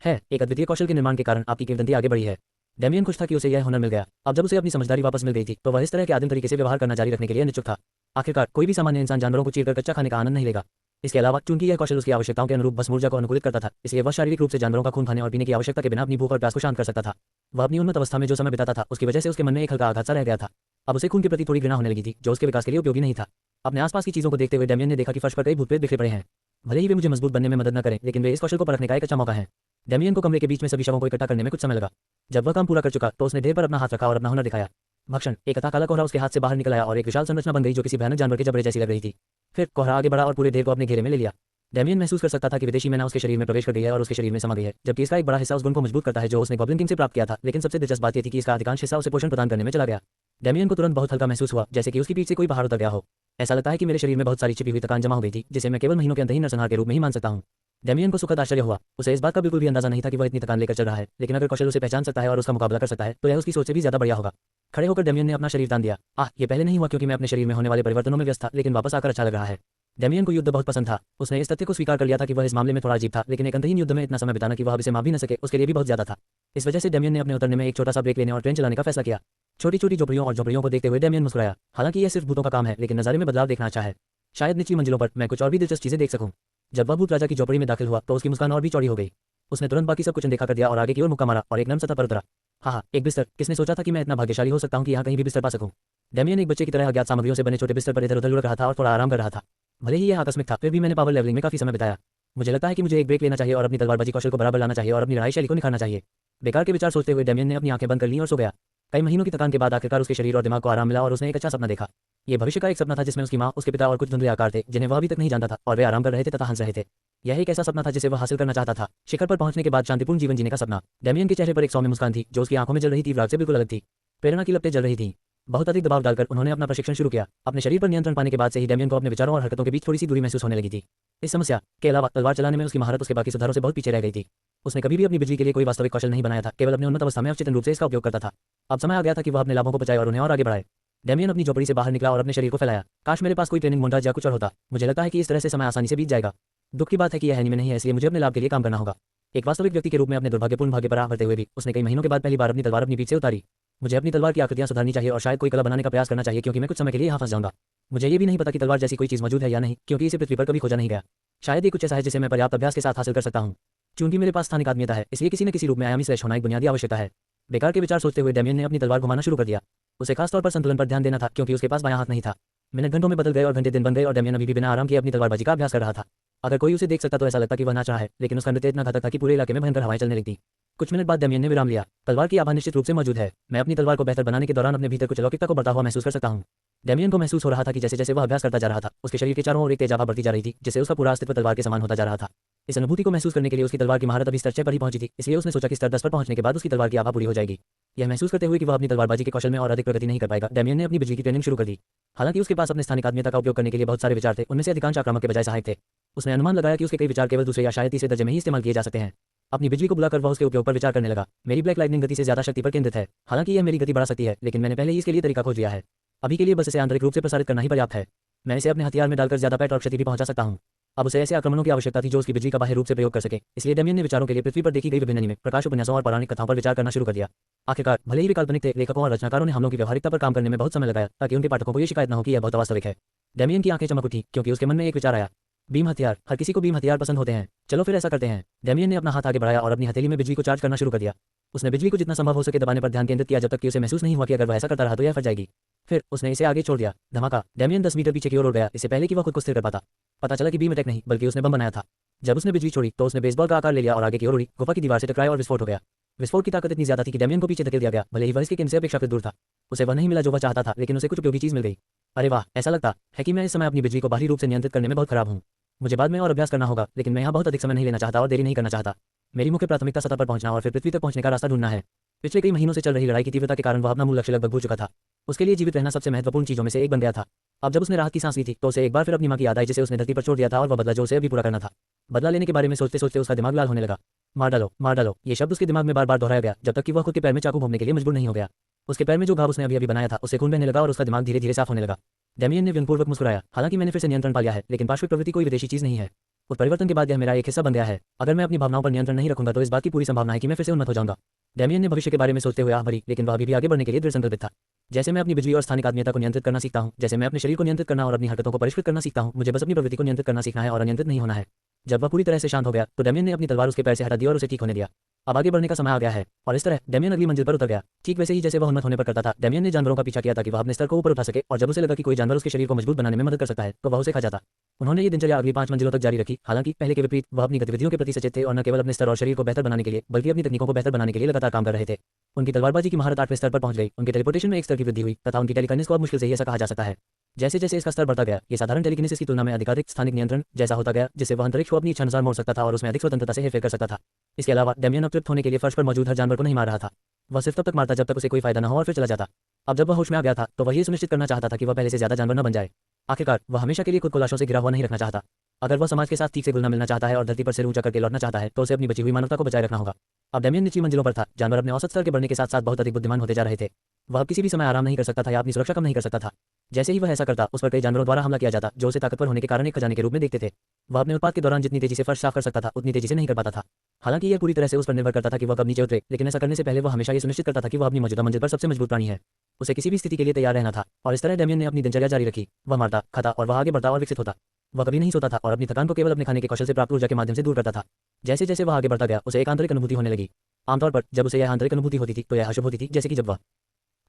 है। एक अद्वितीय कौशल के निर्माण के कारण आपकी किंवदंती आगे बढ़ी है। डेमियन खुश था कि उसे यह हुनर मिल गया। अब जब उसे अपनी समझदारी वापस मिल गई थी तो वह इस तरह के आदिम तरीके से व्यवहार करना जारी रखने के लिए निश्चुक था। आखिरकार कोई भी सामान्य इंसान जानवरों को चीरकर कच्चा खाने का आनंद नहीं लेगा। इसके अलावा चूंकि यह कौशल उसकी आवश्यकताओं के अनुरूप भस्म ऊर्जा को अनुकूलित करता था, इसलिए वह शारीरिक रूप से जानवरों का खून खाने और पीने की आवश्यकता के बिना अपनी भूख और प्यास को शांत कर सकता था। वह अपनी उन्नत अवस्था में जो समय बिताता था उसकी वजह से उसके मन में एक हल्का आघात सा रह गया था। अब उसे खून के प्रति थोड़ी घृणा होने लगी थी, जो उसके विकास के लिए उपयोगी नहीं था। अपने आसपास की चीजों को देखते हुए डेमियन ने देखा कि फर्श पर कई भूत-प्रेत बिखरे पड़े हैं। भले ही वे मुझे मजबूत बनने में मदद न करें, लेकिन वे इस कौशल को परखने का एक अच्छा मौका है। डेमियन को कमरे के बीच में सभी शवों को इकट्ठा करने में कुछ समय लगा। जब वह काम पूरा कर चुका तो उसने ढेर पर अपना हाथ रखा और अपना हुनर दिखाया। भक्षण, एक अथा काला कोहरा उसके हाथ से बाहर निकल आया और एक विशाल संरचना बन गई जो किसी भयानक जानवर के जबड़े जैसी लग रही थी। फिर कोहरा आगे बढ़ा और पूरे ढेर को अपने घेरे में ले लिया। डेमियन महसूस कर सकता था कि विदेशी मैना उसके शरीर में प्रवेश कर गई है और उसके शरीर में समा गई है, जबकि इसका एक बड़ा हिस्सा उस गुण को मजबूत करता है जो उसने गॉब्लिन किंग से प्राप्त किया था। लेकिन सबसे दिलचस्प बात यह थी कि इसका अधिकांश हिस्सा उसे पोषण प्रदान करने में चला गया। डेमियन को तुरंत बहुत हल्का महसूस हुआ, जैसे कि उसकी पीठ से कोई पहाड़ उतर गया हो। ऐसा लगता है कि मेरे शरीर में बहुत सारी छिपी हुई थकान जमा हो गई थी, जिसे मैं केवल महीनों के अंदर ही नरसंहार के रूप में ही मान सकता हूँ। डेमियन को सुखद आश्चर्य हुआ। उसे इस बात का बिल्कुल भी अंदाजा नहीं था कि वह इतनी थकान लेकर चल रहा है, लेकिन अगर कौशल उसे पहचान सकता है और उसका मुकाबला कर सकता है तो यह उसकी सोच से भी ज्यादा बढ़िया होगा। खड़े होकर डेमियन ने अपना शरीर दान दिया। ये पहले नहीं हुआ क्योंकि मैं अपने शरीर में होने वाले परिवर्तनों में व्यस्त था, लेकिन वापस आकर अच्छा लग रहा है। डेमियन को युद्ध बहुत पसंद था। उसने इस तथ्य को स्वीकार कर लिया था कि वह इस मामले में थोड़ा अजीब था, लेकिन एक अंतहीन युद्ध में इतना समय बिताना कि वह अब इसे माप भी न सके उसके लिए भी बहुत ज्यादा था। इस वजह से डेमियन ने अपने उतरने में एक छोटा सा ब्रेक लेने और ट्रेन चलाने का फैसला किया। छोटी छोटी झोपड़ियों को देखते हुए डेमियन मुस्कुराया। हालांकि यह सिर्फ भूतों का काम है, लेकिन नजारे में बदलाव देखना अच्छा है। शायद निचली मंजिलों पर मैं कुछ और भी दिलचस्प चीजें देख सकूं। जब वह भूत राजा की झोपड़ी में दाखिल हुआ तो उसकी मुस्कान और भी चौड़ी हो गई। उसने तुरंत बाकी सब कुछ अनदेखा कर दिया और आगे की ओर मुक्का मारा और एक नर्म सतह पर उतरा। हाँ, एक बिस्तर। किसने सोचा था कि मैं इतना भाग्यशाली हो सकता हूँ कि यहाँ कहीं भी बिस्तर पा सकूं। डेमियन एक बच्चे की तरह अज्ञात सामग्रियों से बने छोटे बिस्तर पर इधर-उधर लुढ़क रहा था और थोड़ा आराम कर रहा था। भले ही यह आकस्मिक था, फिर भी मैंने पावर लेवलिंग में काफी समय बिताया। मुझे लगता है कि मुझे एक ब्रेक लेना चाहिए और अपनी तलवारबाजी कौशल को बराबर लाना चाहिए और अपनी लड़ाई शैली को निखारना चाहिए। बेकार के विचार सोचते हुए डेमियन ने अपनी आंखें बंद कर लीं और सो गया। कई महीनों की थकान के बाद आखिरकार उसके शरीर और दिमाग को आराम मिला और उसने एक अच्छा सपना देखा। ये भविष्य का एक सपना था जिसमें उसकी माँ, उसके पिता और कुछ धुंधले आकार थे जिन्हें वह अभी तक नहीं जानता था, और वे आराम कर रहे थे तथा हंस रहे थे। यह एक ऐसा सपना था जिसे वह हासिल करना चाहता था। शिखर पर पहुंचने के बाद शांतिपूर्ण जीवन जीने का सपना। डेमियन के चेहरे पर एक सौम्य मुस्कान थी जो उसकी आंखों में जल रही तीव्र आग से बिल्कुल अलग थी। प्रेरणा की लपटें जल रही थीं। बहुत अधिक दबाव डालकर उन्होंने अपना प्रशिक्षण शुरू किया। अपने शरीर पर नियंत्रण पाने के बाद से ही डेमियन को अपने विचारों और हरकतों के बीच थोड़ी सी दूरी महसूस होने लगी थी। इस समस्या के अलावा तलवार चलाने में उसकी महारत उसके बाकी सुधारों से बहुत पीछे रह गई थी। उसने कभी भी अपनी बिजली के लिए कोई वास्तविक कौशल नहीं बनाया था, केवल अपने उन्नत अवस्था में अवचेतन रूप से इसका उपयोग करता था। अब समय आ गया था कि वह अपने लाभों को बचाए और उन्हें और आगे बढ़ाए। डेमियन अपनी झोपड़ी से बाहर निकला और अपने शरीर को फैलाया। काश मेरे पास कोई ट्रेनिंग मोन्टाज या कुछ और होता। मुझे लगता है कि इस तरह से समय आसानी से बीत जाएगा। दुख की बात है कि यह एनीमे नहीं है, इसलिए मुझे अपने लाभ के लिए काम करना होगा। एक वास्तविक व्यक्ति के रूप में अपने दुर्भाग्यपूर्ण भाग्य पर आह भरते हुए भी उसने कई महीनों के बाद पहली बार अपनी तलवार अपनी पीठ से उतारी। मुझे अपनी तलवार की आकृतियां सुधारनी चाहिए और शायद कोई कला बनाने का प्रयास करना चाहिए, क्योंकि मैं कुछ समय के लिए यहाँ फंस जाऊंगा। मुझे ये भी नहीं पता कि तलवार जैसी कोई चीज मौजूद है या नहीं, क्योंकि इसे पृथ्वी पर कभी खोजा नहीं गया। शायद ये कुछ ऐसा है जिसे मैं पर्याप्त अभ्यास के साथ हासिल कर सकता हूँ। चूंकि मेरे पास स्थानिक आत्मीयता है, इसलिए किसी न किसी रूप में आयामी श्रेष्ठ होना एक बुनियादी आवश्यकता है। बेकार के विचार सोचते हुए डेमियन ने अपनी तलवार घुमाना शुरू कर दिया। उसे खास तौर पर संतुलन पर ध्यान देना था, क्योंकि उसके पास बायां हाथ नहीं था। मिनट घंटों में बदल गए और घंटे दिन बन गए और डेमियन अभी भी बिना आराम किए अपनी तलवारबाजी का अभ्यास कर रहा था। अगर कोई उसे देख सकता तो ऐसा लगता कि वह नाच रहा है, लेकिन उसका नृत्य इतना घातक था कि पूरे इलाके में भयंकर हवाएं चलने लगती। कुछ मिनट बाद डेमियन ने विराम लिया। तलवार की आभा निश्चित रूप से मौजूद है। मैं अपनी तलवार को बेहतर बनाने के दौरान अपने भीतर कुछ अलौकिकता को बढ़ता हुआ महसूस कर सकता हूँ। डेमियन को महसूस हो रहा था कि जैसे जैसे वह अभ्यास करता जा रहा था, उसके शरीर के चारों ओर एक तेज आभा बढ़ती जा रही थी, जिससे उसका पूरा अस्तित्व तलवार के समान होता जा रहा था। इस अनुभूति को महसूस करने के लिए उसकी तलवार की महारत अभी स्तर 6 पर ही पहुंची थी, इसलिए उसने सोचा कि स्तर 10 पर पहुंचने के बाद उसकी तलवार की आभा पूरी हो जाएगी। यह महसूस करते हुए कि वह अपनी तलवारबाजी के कौशल में और अधिक प्रगति नहीं कर पाएगा, डेमियन ने अपनी बिजली की ट्रेनिंग शुरू कर दी। हालांकि उसके पास अपने स्थानिक आत्मीयता का उपयोग करने के लिए बहुत सारे विचार थे, उनमें से अधिकांश आक्रामक के बजाय सहायक थे। उसने अनुमान लगाया कि उसके कई विचार केवल दूसरे या शायद तीसरे दर्जे में ही इस्तेमाल किए जा सकते हैं। अपनी बिजली को बुलाकर वह उसके उपयोग पर विचार करने लगा। मेरी ब्लैक लाइटनिंग गति से ज्यादा शक्ति पर केंद्रित है। हालांकि यह मेरी गति बढ़ा सकती है, लेकिन मैंने पहले ही इसके लिए तरीका खोज लिया है। अभी के लिए बस इसे आंतरिक रूप से प्रसारित करना ही पर्याप्त है। मैं इसे अपने हथियार में डालकर ज्यादा पैट और क्षति भी पहुंचा सकता हूँ। अब उसे ऐसे आक्रमणों की आवश्यकता थी जो उसकी बिजली का बाह्य रूप से प्रयोग कर सके। इसलिए डेमियन ने विचारों के लिए पृथ्वी पर देखी गई विभिन्न एनीमे, प्रकाश उपन्यासों और पौराणिक कथाओं पर विचार करना शुरू कर दिया। आखिरकार भले ही वे काल्पनिक थे, लेखकों और रचनाकारों ने हमलों की व्यवहारिकता पर काम करने में बहुत समय लगाया ताकि उनके पाठकों को ये शिकायत न हो कि यह बहुत वास्तविक है। डेमियन की आंखें चमक उठी क्योंकि उसके मन में एक विचार आया। बीम हथियार, हर किसी को बीम हथियार पसंद होते हैं। चलो फिर ऐसा करते हैं। डेमियन ने अपना हाथ आगे बढ़ाया और अपनी हथेली में बिजली को चार्ज करना शुरू कर दिया। उसने बिजली को जितना संभव हो सके दबाने पर ध्यान केंद्रित किया जब तक कि उसे महसूस नहीं हुआ कि अगर वह ऐसा करता रहा तो यह फट जाएगी। फिर उसने इसे आगे छोड़ दिया। धमाका! डेमियन 10 मीटर पीछे की ओर उड़ गया, इससे पहले कि वह खुद को स्थिर कर पाता। पता चला कि बीम अटैक नहीं बल्कि उसने बम बनाया था। जब उसने बिजली छोड़ी तो उसने बेसबॉल का आकार ले लिया और आगे की ओर उड़ी, गुफा की दीवार से टकराया और विस्फोट हो गया। विस्फोट की ताकत इतनी ज्यादा थी कि डेमियन को पीछे धकेल दिया गया, भले ही वह इसके केंद्र से अपेक्षाकृत दूर था। उसे वह नहीं मिला जो वह चाहता था, लेकिन उसे कुछ उपयोगी चीज मिल गई। अरे वाह! ऐसा लगता है कि मैं इस समय अपनी बिजली को बाहरी रूप से नियंत्रित करने में बहुत खराब हूँ। मुझे बाद में और अभ्यास करना होगा, लेकिन मैं यहाँ बहुत अधिक समय नहीं लेना चाहता और देरी नहीं करना चाहता। मेरी मुख्य प्राथमिकता सतह पर पहुंचना और फिर पृथ्वी तक पहुंचने का रास्ता ढूंढना है। पिछले कई महीनों से चल रही लड़ाई की तीव्रता के कारण वह अपना मूल लक्ष्य लगभग भूल चुका था। उसके लिए जीवित रहना सबसे महत्वपूर्ण चीजों में से एक बन गया था। अब जब उसने राहत की सांस ली थी तो उसे एक बार फिर अपनी मां की याद आई जिसे उसने धरती पर छोड़ दिया था और वह बदला जो उसे अभी पूरा करना था। बदला लेने के बारे में सोचते सोचते उसका दिमाग लाल होने लगा। मार डालो, मार डालो, ये शब्द उसके दिमाग में बार बार दोहराया गया जब तक कि वह खुद के पैर में चाकू भोंकने के लिए मजबूर नहीं हो गया। उसके पैर में जो घाव उसने अभी अभी बनाया था उससे खून बहने लगा और उसका दिमाग धीरे धीरे साफ होने लगा। डेमियन ने व्यंगपूर्वक मुस्कुराया। हालांकि मैंने फिर से नियंत्रण पा लिया है, लेकिन पार्श्विक प्रवृत्ति कोई विदेशी चीज नहीं है। उस परिवर्तन के बाद यह मेरा एक हिस्सा बन गया है। अगर मैं अपनी भावनाओं पर नियंत्रण नहीं रखूंगा तो इस बात की पूरी संभावना है कि मैं फिर से उन्मत्त हो जाऊंगा। डेमियन ने भविष्य के बारे में सोचते हुए आह भरी, लेकिन वह अभी भी आगे बढ़ने के लिए दृढ़ संकल्पित था। जैसे मैं अपनी बिजली और स्थानिक आत्मीयता को नियंत्रित करना सीखता हूं, जैसे मैं अपने शरीर को नियंत्रित करना और अपनी हरकतों को परिष्कृत करना सीखता हूं, मुझे बस अपनी प्रवृत्ति को नियंत्रित करना सीखना है और अनियंत्रित नहीं होना है। जब वह पूरी तरह से शांत हो गया तो डेमियन ने अपनी तलवार उसके पैर से हटा दी और उसे ठीक होने दिया। अब आगे बढ़ने का समय आ गया है। और इस तरह डेमियन अगली मंजिल पर उतर गया। ठीक वैसे ही जैसे वह उन्नत होने पर करता था, डेमियन ने जानवरों का पीछा किया ताकि वह अपने स्तर को ऊपर उठा सके, और जब उसे लगा कि कोई जानवर उसके शरीर को मजबूत बनाने में मदद कर सकता है तो वह उसे खा जाता। उन्होंने ये दिनचर्या अगली 5 मंजिलों तक जारी रखी। हालांकि पहले के विपरीत वह अपनी गतिविधियों के प्रति सचेत थे और न केवल अपने स्तर और शरीर को बेहतर बनाने के लिए बल्कि अपनी तकनीकों को बेहतर बनाने के लिए लगातार काम कर रहे थे। उनकी तलवारबाजी की महारत 8वें स्तर पर पहुंच गई। उनके टेलीपोर्टेशन में एक स्तर की वृद्धि हुई तथा उनकी टेलीकाइनेसिस को अब मुश्किल से ही ऐसा कहा जा सकता है। जैसे जैसे इसका स्तर बढ़ता गया, ये साधारण टेलीकिनेसिस की तुलना में अधिकाधिक स्थानिक नियंत्रण जैसा होता गया, जिससे वह अंतरिक्ष को अपनी इच्छानुसार मोड़ सकता था और उसमें अधिक स्वतंत्रता से हेरफेर कर सकता था। इसके अलावा डेमियन अब तृप्त होने के लिए फर्श पर मौजूद हर जानवर को नहीं मार रहा था। वह सिर्फ तब तक मारता जब तक उसे कोई फायदा न हो और फिर चला जाता। अब जब वह होश में आ गया था तो वह ये सुनिश्चित करना चाहता था कि वह पहले से ज्यादा जानवर न बन जाए। आखिरकार वह हमेशा के लिए खुद को लाशों से घिरा हुआ नहीं रखना चाहता। अगर वह समाज के साथ ठीक से घुलना मिलना चाहता है और धरती पर सिर ऊंचा करके लौटना चाहता है तो उसे अपनी बची हुई मानवता को बचाए रखना होगा। अब डेमियन निचली मंजिलों पर था। जानवर अपने औसत स्तर के बढ़ने के साथ साथ बहुत अधिक बुद्धिमान होते जा रहे थे। वह अब किसी भी समय आराम नहीं कर सकता था या अपनी सुरक्षा कम नहीं कर सकता था। जैसे ही वह ऐसा करता, उस पर कई जानवरों द्वारा हमला किया जाता जो उसे ताकतवर होने के कारण एक खजाने के रूप में देखते थे। वह अपने उत्पाद के दौरान जितनी तेजी से फर्श साफ कर सकता था उतनी तेजी से नहीं कर पाता था। हालांकि यह पूरी तरह से उस पर निर्भर करता था कि वह कब नीचे उतरे, लेकिन ऐसा करने से पहले वह हमेशा ये सुनिश्चित करता था कि वह अपनी मौजूदा मंजिल पर सबसे मजबूत प्राणी है। उसे किसी भी स्थिति के लिए तैयार रहना था और इस तरह डेमियन ने अपनी दिनचर्या जारी रखी। वह मारता, खाता और वह आगे बढ़ता और विकसित होता। वह कभी नहीं सोता था और अपनी थकान को केवल अपने खाने के कौशल से प्राप्त ऊर्जा के माध्यम से दूर करता था। जैसे जैसे वह आगे बढ़ता गया उसे एक आंतरिक अनुभूति होने लगी। आमतौर पर जब उसे यह आंतरिक अनुभूति होती थी तो यह अशुभ होती थी, जैसे कि जब वह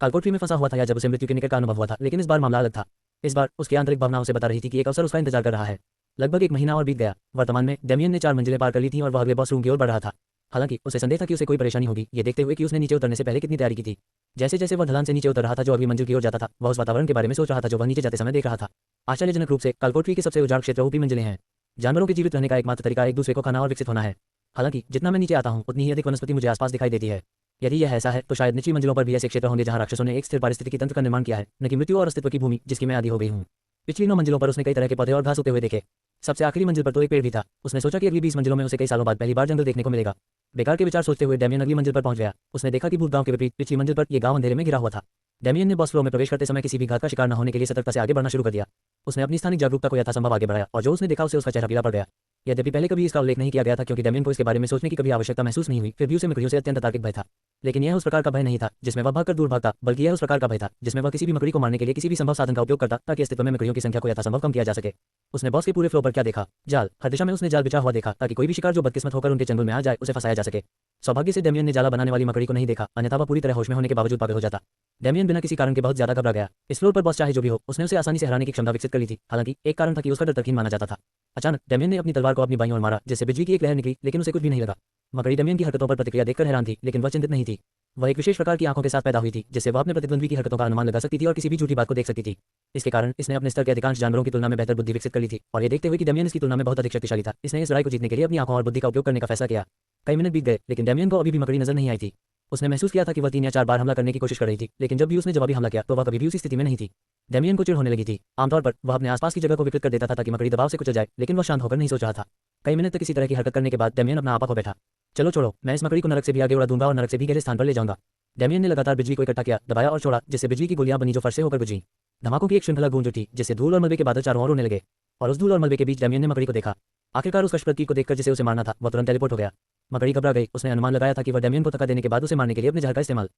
कालकोठरी में फंसा हुआ था या जब उसे मृत्यु के निकट का अनुभव हुआ था। लेकिन इस बार मामला अलग था। इस बार उसकी आंतरिक भावना उसे बता रही थी कि एक अवसर उसका इंतजार कर रहा है। लगभग 1 महीना और बीत गया। वर्तमान में डेमियन ने 4 मंजिलें पार कर ली थी और वह अगले बॉस रूम की ओर बढ़ रहा था। हालांकि उसे संदेह था कि उसे कोई परेशानी होगी, ये देखते हुए कि उसने नीचे उतरने से पहले कितनी तैयारी की थी। जैसे जैसे वह ढलान से नीचे उतर रहा था जो अगली मंजिल की ओर जाता था, वह उस वातावरण के बारे में सोच रहा था जो वह नीचे जाते समय देख रहा था। आश्चर्यजनक रूप से कालकोठरी के सबसे उजाड़ क्षेत्र ऊपरी मंजिलें हैं। जानवरों के जीवित रहने का एकमात्र तरीका एक दूसरे को खाना और विकसित होना है। हालांकि जितना मैं नीचे आता हूं उतनी ही अधिक वनस्पति मुझे आसपास दिखाई देती है। यदि यह ऐसा है तो शायद निचली मंजिलों पर भी ऐसे क्षेत्र होंगे जहां राक्षसों ने एक स्थिर पारिस्थितिकी तंत्र का निर्माण किया है, न कि मृत्यु और अस्तित्व की भूमि जिसकी मैं आदी हो गई हूं। पिछली 9 मंजिलों पर उसने कई तरह के पौधे और घास उगते हुए देखे। सबसे आखिरी मंजिल पर तो एक पेड़ भी था। उसने सोचा कि अगली 20 मंजिलों में उसे कई सालों बाद पहली बार जंगल देखने को मिलेगा। बेकार के विचार सोचते हुए डेमियन अगली मंजिल पर पहुंच गया। उसने देखा कि भूत गांव के विपरीत पिछली मंजिल पर यह गांव अंधेरे में घिरा हुआ था। डेमियन ने बॉस फ्लो में प्रवेश करते समय किसी भी घात का शिकार न होने के लिए सतर्कता से आगे बढ़ना शुरू कर दिया। उसने अपनी स्थानिक जागरूकता को यथासंभव आगे बढ़ाया और जो उसने देखा उसे उसका चेहरा पीला पड़ गया। यद्यपि पहले कभी इसका उल्लेख नहीं किया गया था क्योंकि डेमियन को इसके बारे में सोचने की कभी आवश्यकता महसूस नहीं हुई, फिर भी उसे मकड़ियों से अत्यंत तार्किक भय था। लेकिन यह उस प्रकार का भय नहीं था जिसमें वह भागकर दूर भागता, बल्कि यह उस प्रकार का भय था जिसमें वह किसी भी मकड़ी को मारने के लिए किसी भी संभव साधन का उपयोग करता ताकि अस्तित्व में मकड़ियों की संख्या को यथासंभव कम किया जा सके। उसने बॉस के पूरे फ्लो पर क्या देखा? जाल। हर दिशा में उसने जाल बिछा हुआ देखा ताकि कोई भी शिकार जो बदकिस्मत होकर उनके चंगुल में आ जाए उसे फंसाया जा सके। सौभाग्य से डेमियन ने जाला बनाने वाली मकड़ी को नहीं देखा, अन्यथा वह पूरी तरह होश में होने के बावजूद पागल हो जाता। डेमियन बिना किसी कारण के बहुत ज्यादा घबरा गया। इस फ्लोर पर बॉस चाहे जो भी हो, उसने उसे आसानी से हराने की क्षमता विकसित कर ली थी। हालांकि एक कारण था कि उसका डर तरकीन माना जाता था। अचानक डेमियन ने अपनी तलवार को अपनी बाईं ओर मारा जिससे बिजली की एक लहर निकली, लेकिन उसे कुछ भी नहीं लगा। मकड़ी डेमियन की हरकतों पर प्रतिक्रिया देखकर हैरान थी, लेकिन वह चिंतित नहीं थी। वह एक विशेष प्रकार की आंखों के साथ पैदा हुई थी जिससे वह अपने प्रतिद्वंद्वी की हरकतों का अनुमान लगा सकती थी और किसी भी झूठी बात को देख सकती थी। इसके कारण इसने अपने स्तर के अधिकांश जानवरों की तुलना में बेहतर बुद्धि विकसित कर ली थी और ये देखते हुए कि डेमियन इसकी तुलना में बहुत अधिक शक्तिशाली था, इसने इस लड़ाई को जीतने के लिए अपनी आंखों और बुद्धि का उपयोग करने का फैसला किया। कई मिनट बीत गए लेकिन डेमियन को अभी भी मकड़ी नजर नहीं आई थी। उसने महसूस किया था कि वह 3 या 4 बार हमला करने की कोशिश कर रही थी, लेकिन जब भी उसने जवाबी हमला किया तो वह कभी भी उसी स्थिति में नहीं थी। डेमियन को चिढ़ होने लगी थी। आमतौर पर वह अपने आसपास की जगह को विकृत कर देता था ताकि मकड़ी दबाव से कुचल जाए, लेकिन वह शांत होकर नहीं सोच रहा था। कई मिनट तक इसी तरह की हरकत करने के बाद डेमियन अपना आपा खो बैठा। चलो छोड़ो, मैं इस मकड़ी को नरक से भी आगे उड़ा दूंगा और नरक से भी गहरे स्थान पर ले जाऊंगा। डेमियन ने लगातार बिजली को इकट्ठा किया, दबाया और छोड़ा, जिससे बिजली की गोलियां बनी जो फर्श से होकर गुजरी। धमाकों की एक श्रृंखला गूंज उठी जिससे धूल और मलबे के बादल चारों ओर उड़ने लगे। और उस धूल और मलबे के बीच डैमियन ने मकड़ी को देखा। आखिरकार उस कशप्रती को देखकर जिसे उसे मारना था वह तुरंत टेलीपोर्ट हो गया। मकड़ी घबरा गई। उसने अनुमान लगाया था कि वह डैमियन को धक्का देने के बाद उसे मारने के लिए अपने जहर का इस्तेमाल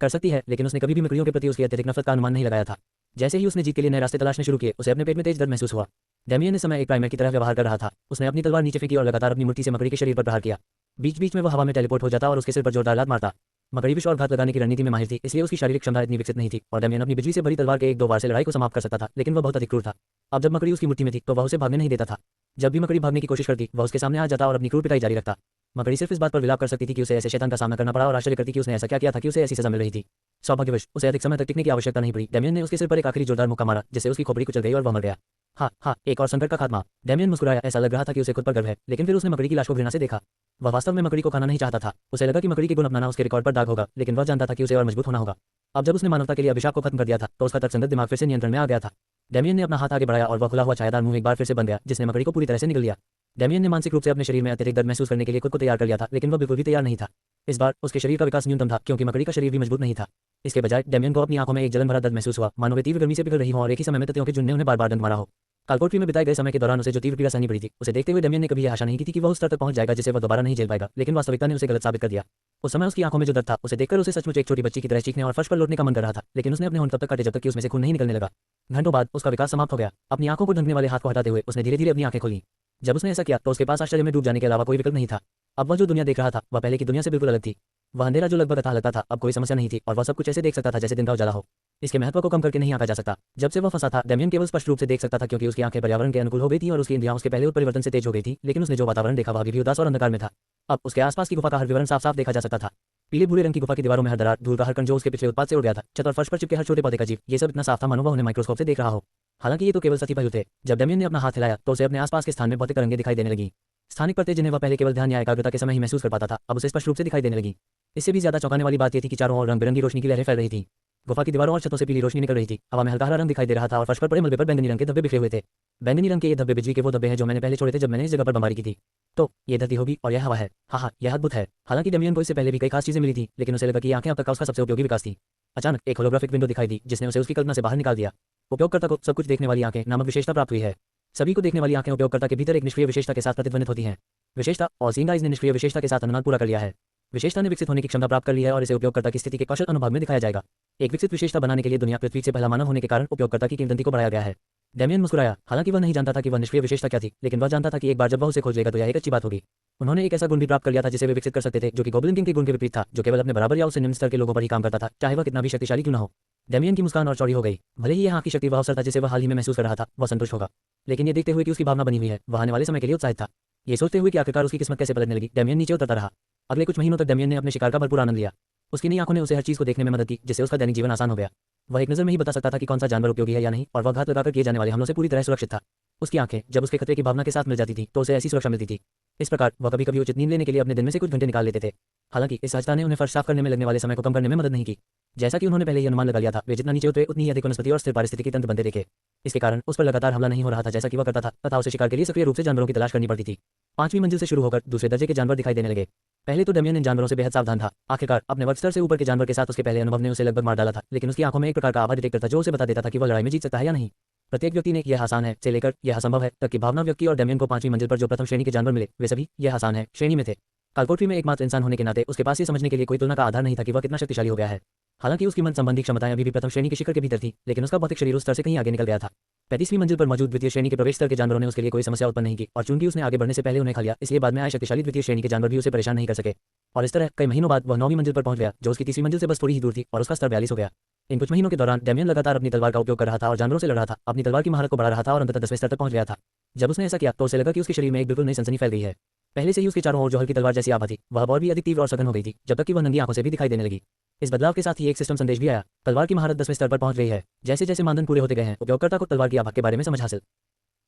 कर सकती है, लेकिन उसने कभी भी मकड़ियों के प्रति उसकी अत्यधिक नफरत का अनुमान नहीं लगाया था। जैसे ही उसने जीत के लिए नए रास्ते तलाशने शुरू किए, उसे अपने पेट में तेज दर्द महसूस हुआ। डैमियन इस समय एक प्राइमर की तरह व्यवहार कर रहा था। उसने अपनी तलवार नीचे फेंकी और लगातार अपनी मुट्ठी से मकड़ी के शरीर पर प्रहार किया। बीच बीच में वह हवा में टेलीपोर्ट हो जाता और उसके सिर पर जोरदार लात मारता। मकड़ी विष और घात लगाने की रणनीति में माहिर थी, इसलिए उसकी शारीरिक क्षमता इतनी विकसित नहीं थी और डैमियन अपनी बिजली से भरी तलवार के एक दो वार से लड़ाई को समाप्त कर सकता था, लेकिन वह बहुत अधिक क्रूर था। अब जब मकड़ी उसकी मुट्ठी में थी तो वह उसे भागने नहीं देता था। जब भी मकड़ी भागने की कोशिश करती, वह उसके सामने आ जाता और अपनी क्रूर पिटाई जारी रखता। मकड़ी सिर्फ इस बात पर विलाप कर सकती थी कि उसे ऐसे शैतान का सामना करना पड़ा और आश्चर्य करती कि उसने ऐसा क्या किया था कि उसे ऐसी सजा मिल रही थी। सौभाग्यवश उसे अधिक समय तक टिकने की आवश्यकता नहीं पड़ी। डैमियन ने उसके सिर पर एक आखिरी जोरदार मुक्का मारा, जिससे उसकी खोपड़ी कुचल गई और वह मर गया। हाँ, एक और संकट का खात्मा। डैमियन मुस्कुराया। ऐसा लग रहा था कि उसे खुद पर गर्व है, लेकिन फिर उसने मकड़ी की लाश को घृणा से देखा। वह वास्तव में मकड़ी को खाना नहीं चाहता था। उसे लगा कि मकड़ी के गुण अपनाना उसके रिकॉर्ड पर दाग होगा, लेकिन वह जानता था कि उसे और मजबूत होना होगा। अब जब उसने मानवता के लिए अभिशाप को खत्म कर दिया था तो उसका तर्कसंगत दिमाग फिर से नियंत्रण में आ गया था। डैमियन ने अपना हाथ आगे बढ़ाया और वह खुला हुआ छायादार मुंह एक बार फिर से बन गया, जिसने मकड़ी को पूरी तरह से निगल लिया। डैमियन ने मानसिक रूप से अपने शरीर में अत्यधिक दर्द महसूस करने के लिए खुद को तैयार कर लिया था, लेकिन वह बिल्कुल भी तैयार नहीं था। इस बार उसके शरीर का विकास न्यूनतम था, क्योंकि मकड़ी का शरीर भी मजबूत नहीं था। इसके बजाय डैमियन को अपनी आंखों में एक जलन भरा दर्द महसूस हुआ, मानो वे तीव्र गर्मी से पिघल रही हों और एक ही समय में तत्वों के झुंड ने उन्हें बार-बार डंक मारा हो। कालकोठरी में बिताए गए समय के दौरान उसे जो तीव्र पीड़ा सहनी पड़ी थी, उसे देखते हुए डैमियन ने कभी यह आशा नहीं की थी कि वह उस स्तर तक पहुंच जाएगा जिसे वह दोबारा नहीं झेल पाएगा, लेकिन वास्तविकता ने उसे गलत साबित कर दिया। उस समय उसकी आंखों में जो दर्द था, उसे देखकर उसे सचमुच एक छोटी बच्ची की तरह चीखने और फर्श पर लौटने का मन कर रहा था, लेकिन उसने अपने होंठ तब तक काटे जब तक कि उसमें से खून नहीं निकलने लगा। घंटों बाद उसका विकास समाप्त हो गया। अपनी आंखों को ढंकने वाले हाथ को हटाते हुए उसने धीरे धीरे अपनी आंखें खोली। जब उसने ऐसा किया तो उसके पास आश्चर्य में डूब जाने के अलावा कोई विकल्प नहीं था। अब वह जो दुनिया देख रहा था वह पहले की दुनिया से बिल्कुल अलग थी। वह अंधेरा जो लगभग अथाह लगता था, अब कोई समस्या नहीं थी और वह सब कुछ ऐसे देख सकता था जैसे दिन का उजाला हो। इसके महत्व को कम करके नहीं आंका जा सकता। जब से वह फंसा था, डैमियन केवल स्पष्ट रूप से देख सकता था क्योंकि उसकी आंखें पर्यावरण के अनुकूल हो गई थी और उसकी इंद्रियां उसके पहले उत्परिवर्तन से तेज हो गई थी, लेकिन उसने जो वातावरण देखा वह अभी भी उदास और अंधकार में था। अब उसके आसपास की गुफा का हर विवरण साफ साफ देखा जा सकता था। पीले भूरे रंग की गुफा की दीवारों में हर दरार, धूल का हर कण जो उसके पिछले उत्पाद से उड़ गया था, छत और फर्श पर चिपके हर छोटे पौधे का जीव, ये सब इतना साफ था मानो वह उन्हें माइक्रोस्कोप से देख रहा हो। हालांकि ये तो केवल सती पहलू थे। जब डैमियन ने अपना हाथ हिलाया तो उसे अपने आसपास के स्थान में भौतिक तरंगें दिखाई देने लगी। स्थानिक परतें जिन्हें वह पहले केवल ध्यान या एकाग्रता के समय ही महसूस कर पाता था, अब उसे स्पष्ट रूप से दिखाई देने लगी। इससे भी ज्यादा चौंकाने वाली बात यह थी कि चारों ओर रंग बिरंगी रोशनी की लहरें फैल रही थी। गुफा की दीवारों और छतों से पीली रोशनी निकल रही थी। हवा में हल्का हरा रंग दिखाई दे रहा था और फर्श पर पड़े मलबे पर बैंगनी रंग के धब्बे बिखरे हुए थे। बैंगनी रंग के ये धब्बे बिजली के वो धब्बे हैं जो मैंने पहले छोड़े थे जब मैंने इस जगह पर बमबारी की थी। तो ये धरती होगी और यह हवा है। हाँ, यह अद्भुत है। हालांकि डैमियन को इससे पहले भी कई खास चीजें मिली थी, लेकिन उसे लगा कि ये आंखें अब तक का उसका सबसे उपयोगी विकास थी। अचानक एक होलोग्राफिक विंडो दिखाई दी, जिसने उसे उसकी कल्पना से बाहर निकाल दिया। उपयोगकर्ता को सब कुछ देखने वाली आंखें नामक विशेषता प्राप्त हुई है। सभी को देखने वाली आंखें उपयोगकर्ता के भीतर एक निष्क्रिय विशेषता के साथ प्रतिध्वनित होती हैं। विशेषता और सीइंग आइज ने निष्क्रिय विशेषता के साथ अनुनाद पूरा कर लिया है। विशेषता ने विकसित होने की क्षमता प्राप्त कर ली है और इसे उपयोगकर्ता की स्थिति के कौशल अनुभाग में दिखाया जाएगा। एक विकसित विशेषता बनाने के लिए दुनिया पृथ्वी से पहला मानव होने के कारण उपयोगकर्ता की किंवदंती को बढ़ाया गया है। डैमियन मुस्कुराया। हालांकि वह नहीं जानता था कि वह निष्क्रिय विशेषता क्या थी, लेकिन वह जानता था कि एक बार जब वह उसे खोज लेगा तो यह एक अच्छी बात होगी। उन्होंने एक ऐसा गुण भी प्राप्त कर लिया था जिसे वे विकसित कर सकते थे, जो कि गॉब्लिन किंग के गुण के विपरीत था, जो केवल अपने बराबर या उससे निम्न स्तर के लोगों पर ही काम करता था, चाहे वह कितना भी शक्तिशाली क्यों न हो। डैमियन की मुस्कान और चौड़ी हो गई। भले ही यह आंख की शक्ति वह अवसर था जिसे वह हाल ही में महसूस कर रहा था, वह संतुष्ट होगा। लेकिन ये देखते हुए कि उसकी भावना बनी हुई है, वह आने वाले समय के लिए उत्साहित था। ये सोचते हुए कि आखिरकार उसकी किस्मत कैसे बदलने लगी, डैमियन नीचे उतरता रहा। अगले कुछ महीनों तक डैमियन ने अपने शिकार का भरपूर आनंद लिया। उसकी नई आंखों ने उसे हर चीज को देखने में मदद की, जिससे उसका दैनिक जीवन आसान हो गया। वह एक नजर में ही बता सकता था कि कौन सा जानवर उपयोगी है या नहीं, और वह घात लगाकर किए जाने वाले हमलों से पूरी तरह सुरक्षित था। उसकी आंखें जब उसके खतरे की भावना के साथ मिल जाती थी तो उसे ऐसी सुरक्षा मिलती थी। इस प्रकार वह कभी कभी उचित नींद लेने के लिए अपने दिन में से कुछ घंटे निकाल लेते थे। हालांकि इस सहजता ने उन्हें फर्श साफ करने में लगने वाले समय को कम करने में मदद नहीं की। जैसा कि उन्होंने पहले ही अनुमान लगा लिया था, वे जितना नीचे उतरे उतनी ही अधिक वनस्पति और स्थिर पारिस्थितिकी तंत्र बनते देखे। इसके कारण उस पर लगातार हमला नहीं हो रहा था जैसा कि वह करता था, तथा उसे शिकार के लिए सक्रिय रूप से जानवरों की तलाश करनी पड़ती थी। 5वीं मंजिल से शुरू होकर दूसरे दर्जे के जानवर दिखाई देने लगे। पहले तो डैमियन इन जानवरों से बेहद सावधान था। आखिरकार अपने वर्ग स्तर से ऊपर के जानवर के साथ उसके पहले अनुभव ने उसे लगभग मार डाला था, लेकिन उसकी आंखों में एक प्रकार का आभा डिटेक्टर था जो उसे बता देता था कि वह लड़ाई में जीत सकता है या नहीं। प्रत्येक व्यक्ति ने यह आसान है से लेकर यह असंभव है तक की भावना व्यक्ति और डैमियन को 5वीं मंजिल पर जो प्रथम श्रेणी के जानवर मिले, वे सभी यह आसान है श्रेणी में थे। कालकोठरी में एकमात्र इंसान होने के नाते उसके पास ये समझने के लिए कोई तुलना का आधार नहीं था कि वह कितना शक्तिशाली हो गया है। हालांकि उसकी मन संबंधी क्षमताएं अभी भी प्रथम श्रेणी के शिखर के भीतर थी, लेकिन उसका भौतिक शरीर उस स्तर से कहीं आगे निकल गया था। 35वीं मंजिल पर मौजूद द्वितीय श्रेणी के प्रवेश स्तर के जानवरों ने उसके लिए कोई समस्या उत्पन्न नहीं की, और चूंकि उसने आगे बढ़ने से पहले उन्हें खा लिया, इसलिए बाद में आए शक्तिशाली द्वितीय श्रेणी के जानवर भी उसे परेशान नहीं कर सके। और इस तरह कई महीनों बाद वह 9वीं मंजिल पर पहुंच गया, जो उसकी 30वीं मंजिल से बस थोड़ी ही दूर थी, और उसका स्तर 42 हो गया। इन कुछ महीनों के दौरान डैमियन लगातार अपनी तलवार का उपयोग कर रहा था और जानवरों से लड़ रहा था, अपनी तलवार की महारत को बढ़ा रहा था और अंततः 10वें स्तर तक पहुंच गया था। जब उसने ऐसा किया तो उसे लगा कि उसके शरीर में एक बिल्कुल नई सनसनी फैल गई है। पहले से ही उसके चारों ओर जो हल्की तलवार जैसी आभा थी, वह और भी अधिक तीव्र और सघन हो गई थी, जब तक कि वह नंगी आंखों से भी दिखाई देने लगी। इस बदलाव के साथ ही एक सिस्टम संदेश भी आया। तलवार की महारत 10वें स्तर पर पहुंच गई है। जैसे जैसे मानदंड पूरे होते गए हैं, उपयोगकर्ता को तलवार की आभा के बारे में समझ हासिल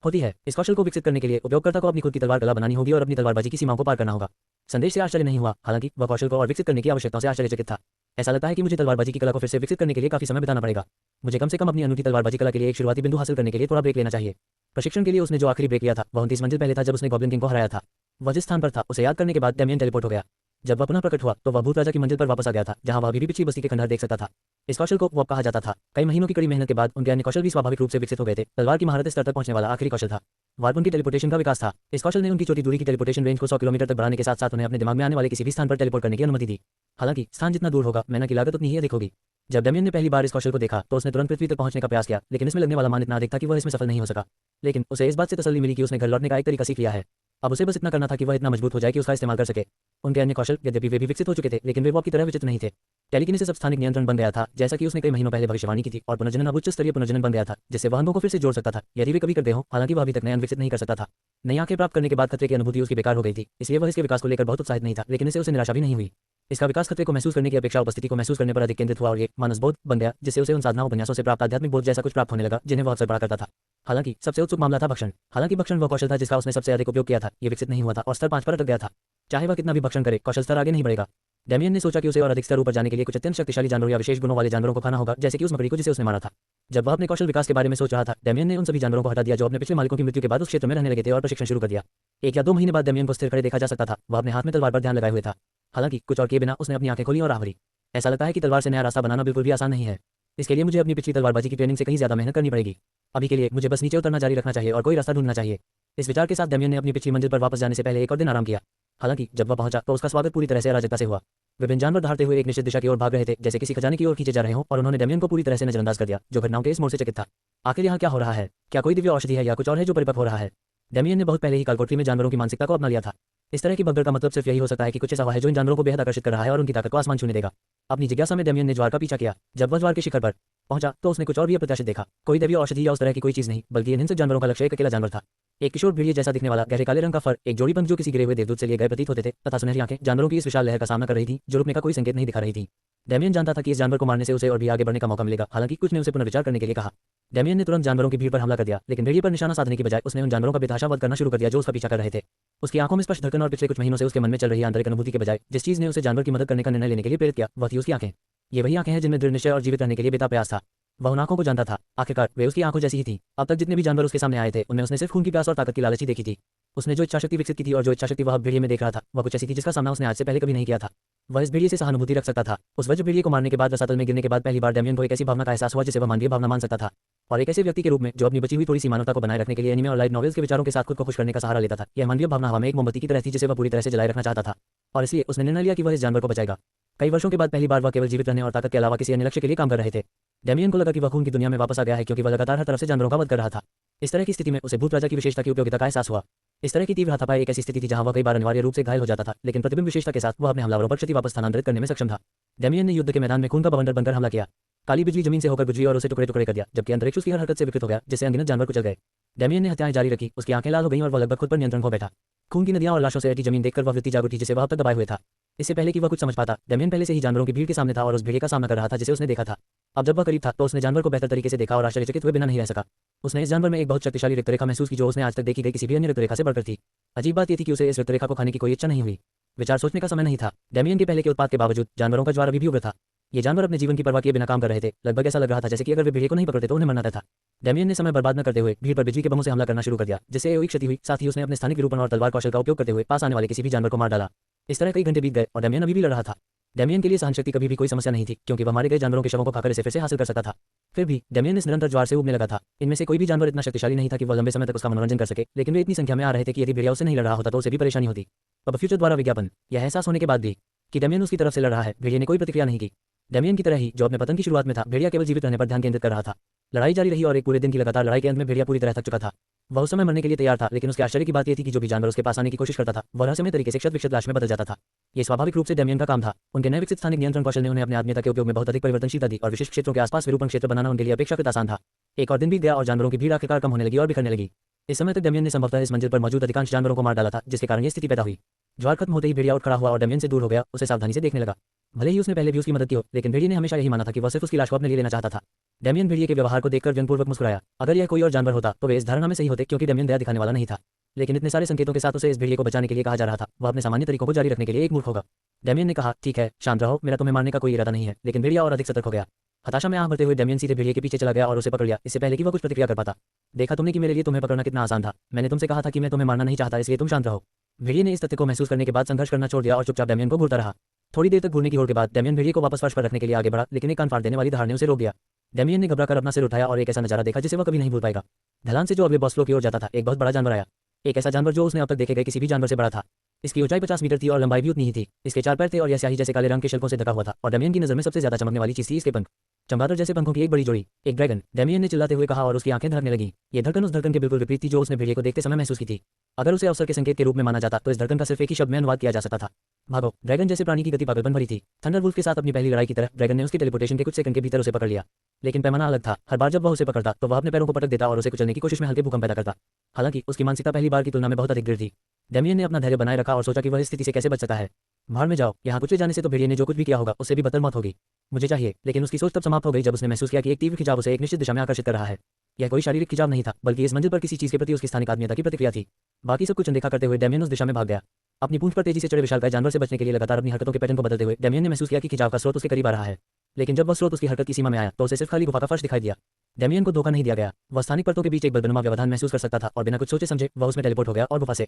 होती है। इस कौशल को विकसित करने के लिए उपयोगकर्ता को अपनी खुद की तलवार कला बनानी होगी और अपनी तलवारबाजी की सीमाओं को पार करना होगा। संदेश से आश्चर्य नहीं हुआ, हालांकि वह कौशल को और विकसित करने की आवश्यकताओं से आश्चर्यचकित था। ऐसा लगता है कि मुझे तलवारबाजी की कला को फिर से विकसित करने के लिए काफी समय बिताना पड़ेगा। मुझे कम से कम अपनी अनूठी तलवारबाजी कला के लिए एक शुरुआती बिंदु हासिल करने के लिए थोड़ा ब्रेक लेना चाहिए। प्रशिक्षण के लिए उसने जो आखिरी ब्रेक लिया था वह 29 मंजिल पहले था, जब उसने गॉब्लिन किंग को हराया था। वह जिस स्थान पर था उसे याद करने के बाद डैमियन टेलीपोर्ट हो गया। जब वह पुनः प्रकट हुआ तो वह भूत राजा की मंजिल पर वापस आ गया था, जहां वह अभी भी पिछली बस्ती के खंडहर देख सकता था। इस कौशल को वॉप कहा जाता था। कई महीनों की कड़ी मेहनत के बाद उनके अन्य कौशल भी स्वाभाविक रूप से विकसित हो गए थे। तलवार की महारत स्तर तक पहुंचने वाला आखिरी कौशल था। वार्प उनकी टेलीपोर्टेशन का विकास था। इस कौशल ने उनकी छोटी दूरी की टेलीपोर्टेशन रेंज को 100 किलोमीटर तक बढ़ाने के साथ साथ उन्हें अपने दिमाग में आने वाले किसी भी स्थान पर टेलीपोर्ट करने की अनुमति दी। हालांकि स्थान जितना दूर होगा, मेहनत की लागत उतनी ही अधिक होगी। जब डेमियन ने पहली बार इस कौशल को देखा तो उसने तुरंत पृथ्वी तक पहुंचने का प्रयास किया, लेकिन इसमें लगने वाला मान इतना अधिक था कि वह इसमें सफल नहीं हो सका। लेकिन उसे इस बात से तसल्ली मिली कि उसने घर लौटने का एक तरीका सीख लिया है। अब उसे बस इतना करना था कि वह इतना मजबूत हो जाए कि उसका इस्तेमाल कर सके। उनके अन्य कौशल यद्यपि वे भी विकसित हो चुके थे, लेकिन वे वॉप की तरह विचित्र नहीं थे। टेलीकिनेसिस अब स्थानिक नियंत्रण बन गया था, जैसा कि उसने कई महीनों पहले भविष्यवाणी की थी, और पुनर्जनन अब उच्च स्तरीय पुनर्जनन बन गया था, जिससे वह अंगों को फिर से जोड़ सकता था यदि वे कभी करते हो। हालांकि वह अभी तक नए अंग विकसित नहीं कर सकता था। नई आंखें प्राप्त करने के बाद खतरे की अनुभूति उसकी बेकार हो गई थी, इसलिए वह इसके विकास को लेकर बहुत उत्साहित नहीं था, लेकिन इससे उसे निराशा भी नहीं हुई। इसका विकास खतरे को महसूस करने की अपेक्षा उपस्थिति को महसूस करने पर अधिक केंद्रित हुआ और ये मानसबोध बन गया, जिससे उसे उन साधनाओं उपन्यासों से प्राप्त आध्यात्मिक बोध जैसा कुछ प्राप्त होने लगा जिन्हें वह अक्सर पढ़ा करता था। हालांकि सबसे उत्सुक मामला था भक्षण। हालांकि भक्षण वह कौशल था जिसका उसने सबसे अधिक उपयोग किया था, ये विकसित नहीं हुआ था और स्तर 5 पर अटक गया था। चाहे वह कितना भी भक्षण करे, कौशल स्तर आगे नहीं बढ़ेगा। डेमियन ने सोचा कि उसे और अधिक स्तर ऊपर जाने के लिए कुछ अत्यंत शक्तिशाली जानवरों या विशेष गुणों वाले जानवरों को खाना होगा, जैसे कि उस मकड़ी को जिसे उसने मारा था। जब वह अपने कौशल विकास के बारे में सोच रहा था, डेमियन ने उन सभी जानवरों को हटा दिया जो अपने पिछले मालिकों की मृत्यु के बाद उस क्षेत्र में रहने लगे थे और प्रशिक्षण शुरू कर दिया। 1 या 2 महीने बाद डेमियन को स्थिर खड़े देखा जा सकता था। वह अपने हाथ में तलवार पर ध्यान लगाए हुए था। हालांकि कुछ और किए बिना उसने अपनी आंखें खोली और आहरी। ऐसा लगता है कि तलवार से नया रास्ता बनाना बिल्कुल भी आसान नहीं है। इसके लिए मुझे अपनी पिछली तलवारबाजी की ट्रेनिंग से कहीं ज्यादा मेहनत करनी पड़ेगी। अभी के लिए मुझे बस नीचे उतरना जारी रखना चाहिए और कोई रास्ता ढूंढना चाहिए। इस विचार के साथ डेमियन ने अपनी पिछली मंजिल पर वापस जाने से पहले एक और दिन आराम किया। हालांकि जब वह पहुंचा तो उसका स्वागत पूरी तरह से अराजकता से हुआ। विभिन्न जानवर दहाड़ते हुए एक निश्चित दिशा की ओर भाग रहे थे, जैसे किसी खजाने की ओर खींचे जा रहे हों, और उन्होंने डेमियन को पूरी तरह से नजरअंदाज कर दिया, जो घटनाओं के इस मोड़ से चकित था। आखिर यहाँ क्या हो रहा है? क्या कोई दिव्य औषधि है या कुछ और है जो परिपक्व हो रहा है? डेमियन ने बहुत पहले ही कालकोठरी में जानवरों की मानसिकता को अपना लिया था। इस तरह की भगदड़ का मतलब सिर्फ यही हो सकता है कि कुछ ऐसा हुआ है जो इन जानवरों को बेहद आकर्षित कर रहा है और उनकी ताकत को आसमान छूने देगा। अपनी जिज्ञासा में डेमियन ने ज्वार का पीछा किया। जब वह ज्वार के शिखर पर पहुंचा तो उसने कुछ और भी अप्रत्याशित देखा। कोई दिव्य औषधि या उस तरह की कोई चीज नहीं, बल्कि इन हिंसक जानवरों का लक्ष्य एक अकेला जानवर था। एक किशोर भेड़िए जैसा दिखने वाला गहरे काले रंग का फर, एक जोड़ी पंख जो किसी गिरे हुए देवदूत से लिए गए प्रतीत होते थे, तथा सुनहरी आंखें जानवरों की इस विशाल लहर का सामना कर रही थी जो रुकने का कोई संकेत नहीं दिखा रही थी। डेमियन जानता था कि इस जानवर को मारने से उसे और भी आगे बढ़ने का मौका मिलेगा। हालांकि कुछ ने उसे पुनर्विचार करने के लिए कहा। डेमियन ने तुरंत जानवरों की भीड़ पर हमला कर दिया, लेकिन भेड़िए पर निशाना साधने की बजाय उसने उन जानवरों का बेतहाशा वध करना शुरू कर दिया जो उसका पीछा कर रहे थे। उसकी आंखों में स्पष्ट धड़कन और पिछले कुछ महीनों से उसके मन में चल रही आंतरिक अनुभूति के बजाय जिस चीज ने उसे जानवर की मदद करने का निर्णय लेने के लिए प्रेरित किया, वह थी उसकी आंखें। ये वही आंखें हैं जिनमें दृढ़ निश्चय और जीवित रहने के लिए बेताब प्रयास था। वह उन आंखों को जानता था। आखिरकार वे उसकी आंखों जैसी ही थी। अब तक जितने भी जानवर उसके सामने आए थे, उनमें उसने सिर्फ खून की प्यास और ताकत की लालच ही देखी थी। उसने जो इच्छाशक्ति विकसित की थी और जो इच्छाशक्ति वह भेड़िए में देख रहा था, वह कुछ ऐसी थी जिसका सामना उसने आज से पहले कभी नहीं किया था। वह इस भेड़िए से सहानुभूति रख सकता था। उस वज्र भेड़िए को मारने के बाद रसातल में गिरने के बाद पहली बार डेमियन को एक ऐसी भावना का एहसास हुआ जिसे वह मानवीय भावना मान सकता था। और एक ऐसे व्यक्ति के रूप में जो अपनी बची हुई थोड़ी सी मानवता को बनाए रखने के लिए एनिमे और लाइट नॉवेल्स के विचारों के साथ खुद को खुश करने का सहारा लेता था। यह मानवीय भावना हवा में एक मोमबत्ती की तरह थी जिसे वह पूरी तरह से जलाए रखना चाहता था, और इसलिए उसने निर्णय लिया कि वह इस जानवर को बचाएगा। कई वर्षों के बाद पहली बार वह केवल जीवित रहने और ताकत के अलावा किसी अन्य लक्ष्य के लिए काम कर रहे थे। डेमियन को लगा कि वह खून की दुनिया में वापस आ गया है, क्योंकि वह लगातार हर तरफ से जानवरों का वध कर रहा था। इस तरह की स्थिति में उसे भूत राजा की विशेषता की उपयोगिता का एहसास हुआ। इस तरह की तीव्र हाथापाई एक ऐसी स्थिति थी जहां वह कई बार अनिवार्य रूप से घायल हो जाता था, लेकिन प्रतिबिंब विशेषता के साथ वह अपने हमलावरों पर क्षति वापस स्थानांतरित करने में सक्षम था। डेमियन ने युद्ध के मैदान में खून का बवंडर बनकर हमला किया। काली बिजली जमीन से होकर गुजरी और उसे टुकड़े टुकड़े कर दिया, जबकि अंतरिक्ष उसकी हर हरकत से विकृत हो गया, जिससे अनगिनत जानवर कुचल गए। डेमियन ने हत्याएं जारी रखी। उसकी आंखें लाल हो गईं और वह लगभग खुद पर नियंत्रण खो बैठा। खून की नदियां और लाशों से ऐठी जमीन देखकर वह वृत्ति जाग उठी जिसे वह अब तक दबाए हुए था। इससे पहले कि वह कुछ समझ पाता, डेमियन पहले से ही जानवरों की भीड़ के सामने था और उस भेड़िए का सामना कर रहा था जिसे उसने देखा था। अब जब वह करीब था तो उसने जानवर को बेहतर तरीके से देखा और आश्चर्यचकित हुए बिना नहीं रह सका। उसने इस जानवर में एक बहुत शक्तिशाली रक्तरेखा महसूस की जो उसने आज तक देखी गई किसी भी अन्य रक्तरेखा से बढ़कर थी। अजीब बात यह थी कि उसे इस रक्तरेखा को खाने की कोई इच्छा नहीं हुई। विचार सोचने का समय नहीं था। डेमियन के पहले के उत्पाद के बावजूद जानवरों का ज्वार अभी भी उग्र था। ये जानवर अपने जीवन की परवाह किए बिना काम कर रहे थे। लगभग ऐसा लग रहा था जैसे कि अगर वे भेड़िए को नहीं पकड़ते तो उन्हें मरना तय था। डेमियन ने समय बर्बाद न करते हुए भीड़ पर बिजली के बमों से हमला करना शुरू कर दिया, जिससे कोई क्षति हुई। साथ ही उसने अपने स्थानिक विरूपण और तलवार कौशल का उपयोग करते हुए पास आने वाले किसी भी जानवर को मार डाला। इस तरह कई घंटे बीत गए और डेमियन अभी भी लड़ रहा था। डेमियन के लिए सहनशक्ति कभी भी कोई समस्या नहीं थी, क्योंकि वह मारे गए जानवरों के शवों को खाकर इसे फिर से हासिल कर सकता था। फिर भी डेमियन इस निरंतर ज्वार से उबने लगा था। इनमें से कोई भी जानवर इतना शक्तिशाली नहीं था कि वह लंबे समय तक उसका मनोरंजन कर सके, लेकिन वे इतनी संख्या में आ रहे थे कि यदि भेड़िया उसे नहीं लड़ रहा होता तो उसे भी परेशानी होती। अब फ्यूचर द्वारा विज्ञापन। यह एहसास होने के बाद भी कि डेमियन उसकी तरफ से लड़ रहा है, भेड़िए ने कोई प्रतिक्रिया नहीं की। डेमियन की तरह ही जो अपने पतन की शुरुआत में था, भेड़िया केवल जीवित रहने पर ध्यान केंद्रित कर रहा था। लड़ाई जारी रही और एक पूरे दिन की लगातार लड़ाई के अंत में भेड़िया पूरी तरह थक चुका था। वह उस समय मरने के लिए तैयार था, लेकिन उसके आश्चर्य की बात यह थी कि जो भी जानवर उसके पास आने की कोशिश करता था, वह रहस्यमय तरीके से क्षत-विक्षत लाश में बदल जाता था। ये स्वाभाविक रूप से डेमियन का काम था। उनके नए विकसित स्थानिक नियंत्रण कौशल ने उन्हें अपने आत्मीयता के उपयोग में बहुत अधिक परिवर्तनशीलता दी और विशिष्ट क्षेत्रों के आसपास विरूपण क्षेत्र बनाना उनके लिए अपेक्षाकृत आसान था। एक और दिन बीत गया और जानवरों की भीड़ आखिरकार कम होने लगी और बिखरने लगी। इस समय तक डेमियन ने संभवतः इस मंजिल पर मौजूद अधिकांश जानवरों को मार डाला था, जिसके कारण यह स्थिति पैदा हुई। ज्वार खत्म होते ही भेड़िया उठ खड़ा हुआ और डेमियन से दूर हो गया। उसे सावधानी से देखने लगा। भले ही उसने पहले भी उसकी मदद की हो, लेकिन भेड़िए ने हमेशा यही माना था कि वह सिर्फ उसकी लाश को अपने लिए लेना चाहता था। डेमियन भेड़िए के व्यवहार को देखकर व्यंग्यपूर्वक मुस्कुराया। अगर यह कोई और जानवर होता तो वे इस धारणा में सही होते, क्योंकि डेमियन दया दिखाने वाला नहीं था। लेकिन इतने सारे संकेतों के साथ उसे इस भेड़िए को बचाने के लिए कहा जा रहा था। वह अपने सामान्य तरीकों को जारी रखने के लिए एक मूर्ख होगा। डेमियन ने कहा, ठीक है, शांत रहो, मेरा तुम्हें मारने का कोई इरादा नहीं है। लेकिन भेड़िया और अधिक सतर्क हो गया। हताशा में आह भरते हुए डेमियन सीधे भेड़िए के पीछे चला गया और उसे पकड़ लिया, इससे पहले कि वह कुछ प्रतिक्रिया कर पाता। देखा तुमने कि मेरे लिए तुम्हें पकड़ना कितना आसान था। मैंने तुमसे कहा था कि मैं तुम्हें मारना नहीं चाहता, इसलिए तुम शांत रहो। भेड़िए ने इस तथ्य को महसूस करने के बाद संघर्ष करना छोड़ दिया और चुपचाप डेमियन को घूरता रहा। थोड़ी देर तक घूरने की होड़ के बाद डेमियन भेड़िए को वापस फर्श पर रखने के लिए आगे बढ़ा, लेकिन एक कान फाड़ देने वाली धार ने उसे रोक दिया। डेमियन ने घबराकर अपना सिर उठाया और एक ऐसा नजारा देखा जिसे वह कभी नहीं भूल पाएगा। ढलान से जो अगले बॉस फ्लो की ओर जाता था, एक बहुत बड़ा जानवर आया। एक ऐसा जानवर जो उसने अब तक देखे गए किसी भी जानवर से बड़ा था। इसकी ऊंचाई 50 मीटर थी और लंबाई भी उतनी ही थी। इसके 4 पैर थे और यह स्याही जैसे काले रंग के शिल्पों से ढका हुआ था, और डेमियन की नजर में सबसे ज्यादा चमकने वाली चीज थी इसके पंख। चमगादड़ जैसे पंखों की एक बड़ी जोड़ी, एक ड्रैगन, डेमियन ने चिल्लाते हुए कहा और उसकी आंखें धड़कने लगीं। ये धड़कन उस धड़कन के बिल्कुल विपरीत थी जो उसने भेड़िए को देखते समय महसूस की थी। अगर उसे अवसर के संकेत के रूप में माना जाता तो इस धड़कन का सिर्फ एक ही शब्द में अनुवाद किया जा सकता था, भागो। ड्रैगन जैसे प्राणी की गति पागलपन भरी थी। थंडरवुल्फ के साथ अपनी पहली लड़ाई की तरह ड्रैगन ने उसकी टेलीपोर्टेशन के कुछ सेकंड के भीतर उसे पकड़ लिया, लेकिन पैमाना अलग था। हर बार जब वह उसे पकड़ता तो वह अपने पैरों को पटक देता और उसे कुचलने की कोशिश में हल्के भूकंप पैदा करता। हालांकि उसकी मानसिकता पहली बार की तुलना में बहुत अधिक दृढ़ थी। डेमियन ने अपना धैर्य बनाए रखा और सोचा कि वह इस स्थिति से कैसे बच सकता है। भाड़ में जाओ, यहाँ कुचले जाने से तो भेड़िए ने जो कुछ भी किया होगा उससे भी बदतर मौत होगी। मुझे चाहिए। लेकिन उसकी सोच तब समाप्त हो गई जब उसने महसूस किया कि एक तीव्र खिंचाव उसे एक निश्चित दिशा में आकर्षित कर रहा है। यह कोई शारीरिक खिंचाव नहीं था, बल्कि इस मंजिल पर किसी चीज के प्रति उसकी स्थानिक आत्मीयता की प्रतिक्रिया थी। बाकी सब कुछ अनदेखा करते हुए डेमियन उस दिशा में भाग गया। अपनी पूंछ पर तेजी से चढ़े विशालकाय जानवर से बचने के लिए लगातार अपनी हरकतों के पैटर्न को बदलते हुए डेमियन ने महसूस किया कि खिंचाव का स्रोत उसके करीब आ रहा है। लेकिन जब वह स्रोत उसकी हरकत की सीमा में आया तो उसे सिर्फ खाली गुफा का फर्श दिखाई दिया। डेमियन को धोखा नहीं दिया गया। वह स्थानिक परतों के बीच एक बदनुमा व्यवधान महसूस कर सकता था और बिना कुछ सोचे समझे वह उसमें टेलीपोर्ट हो गया और गुफा से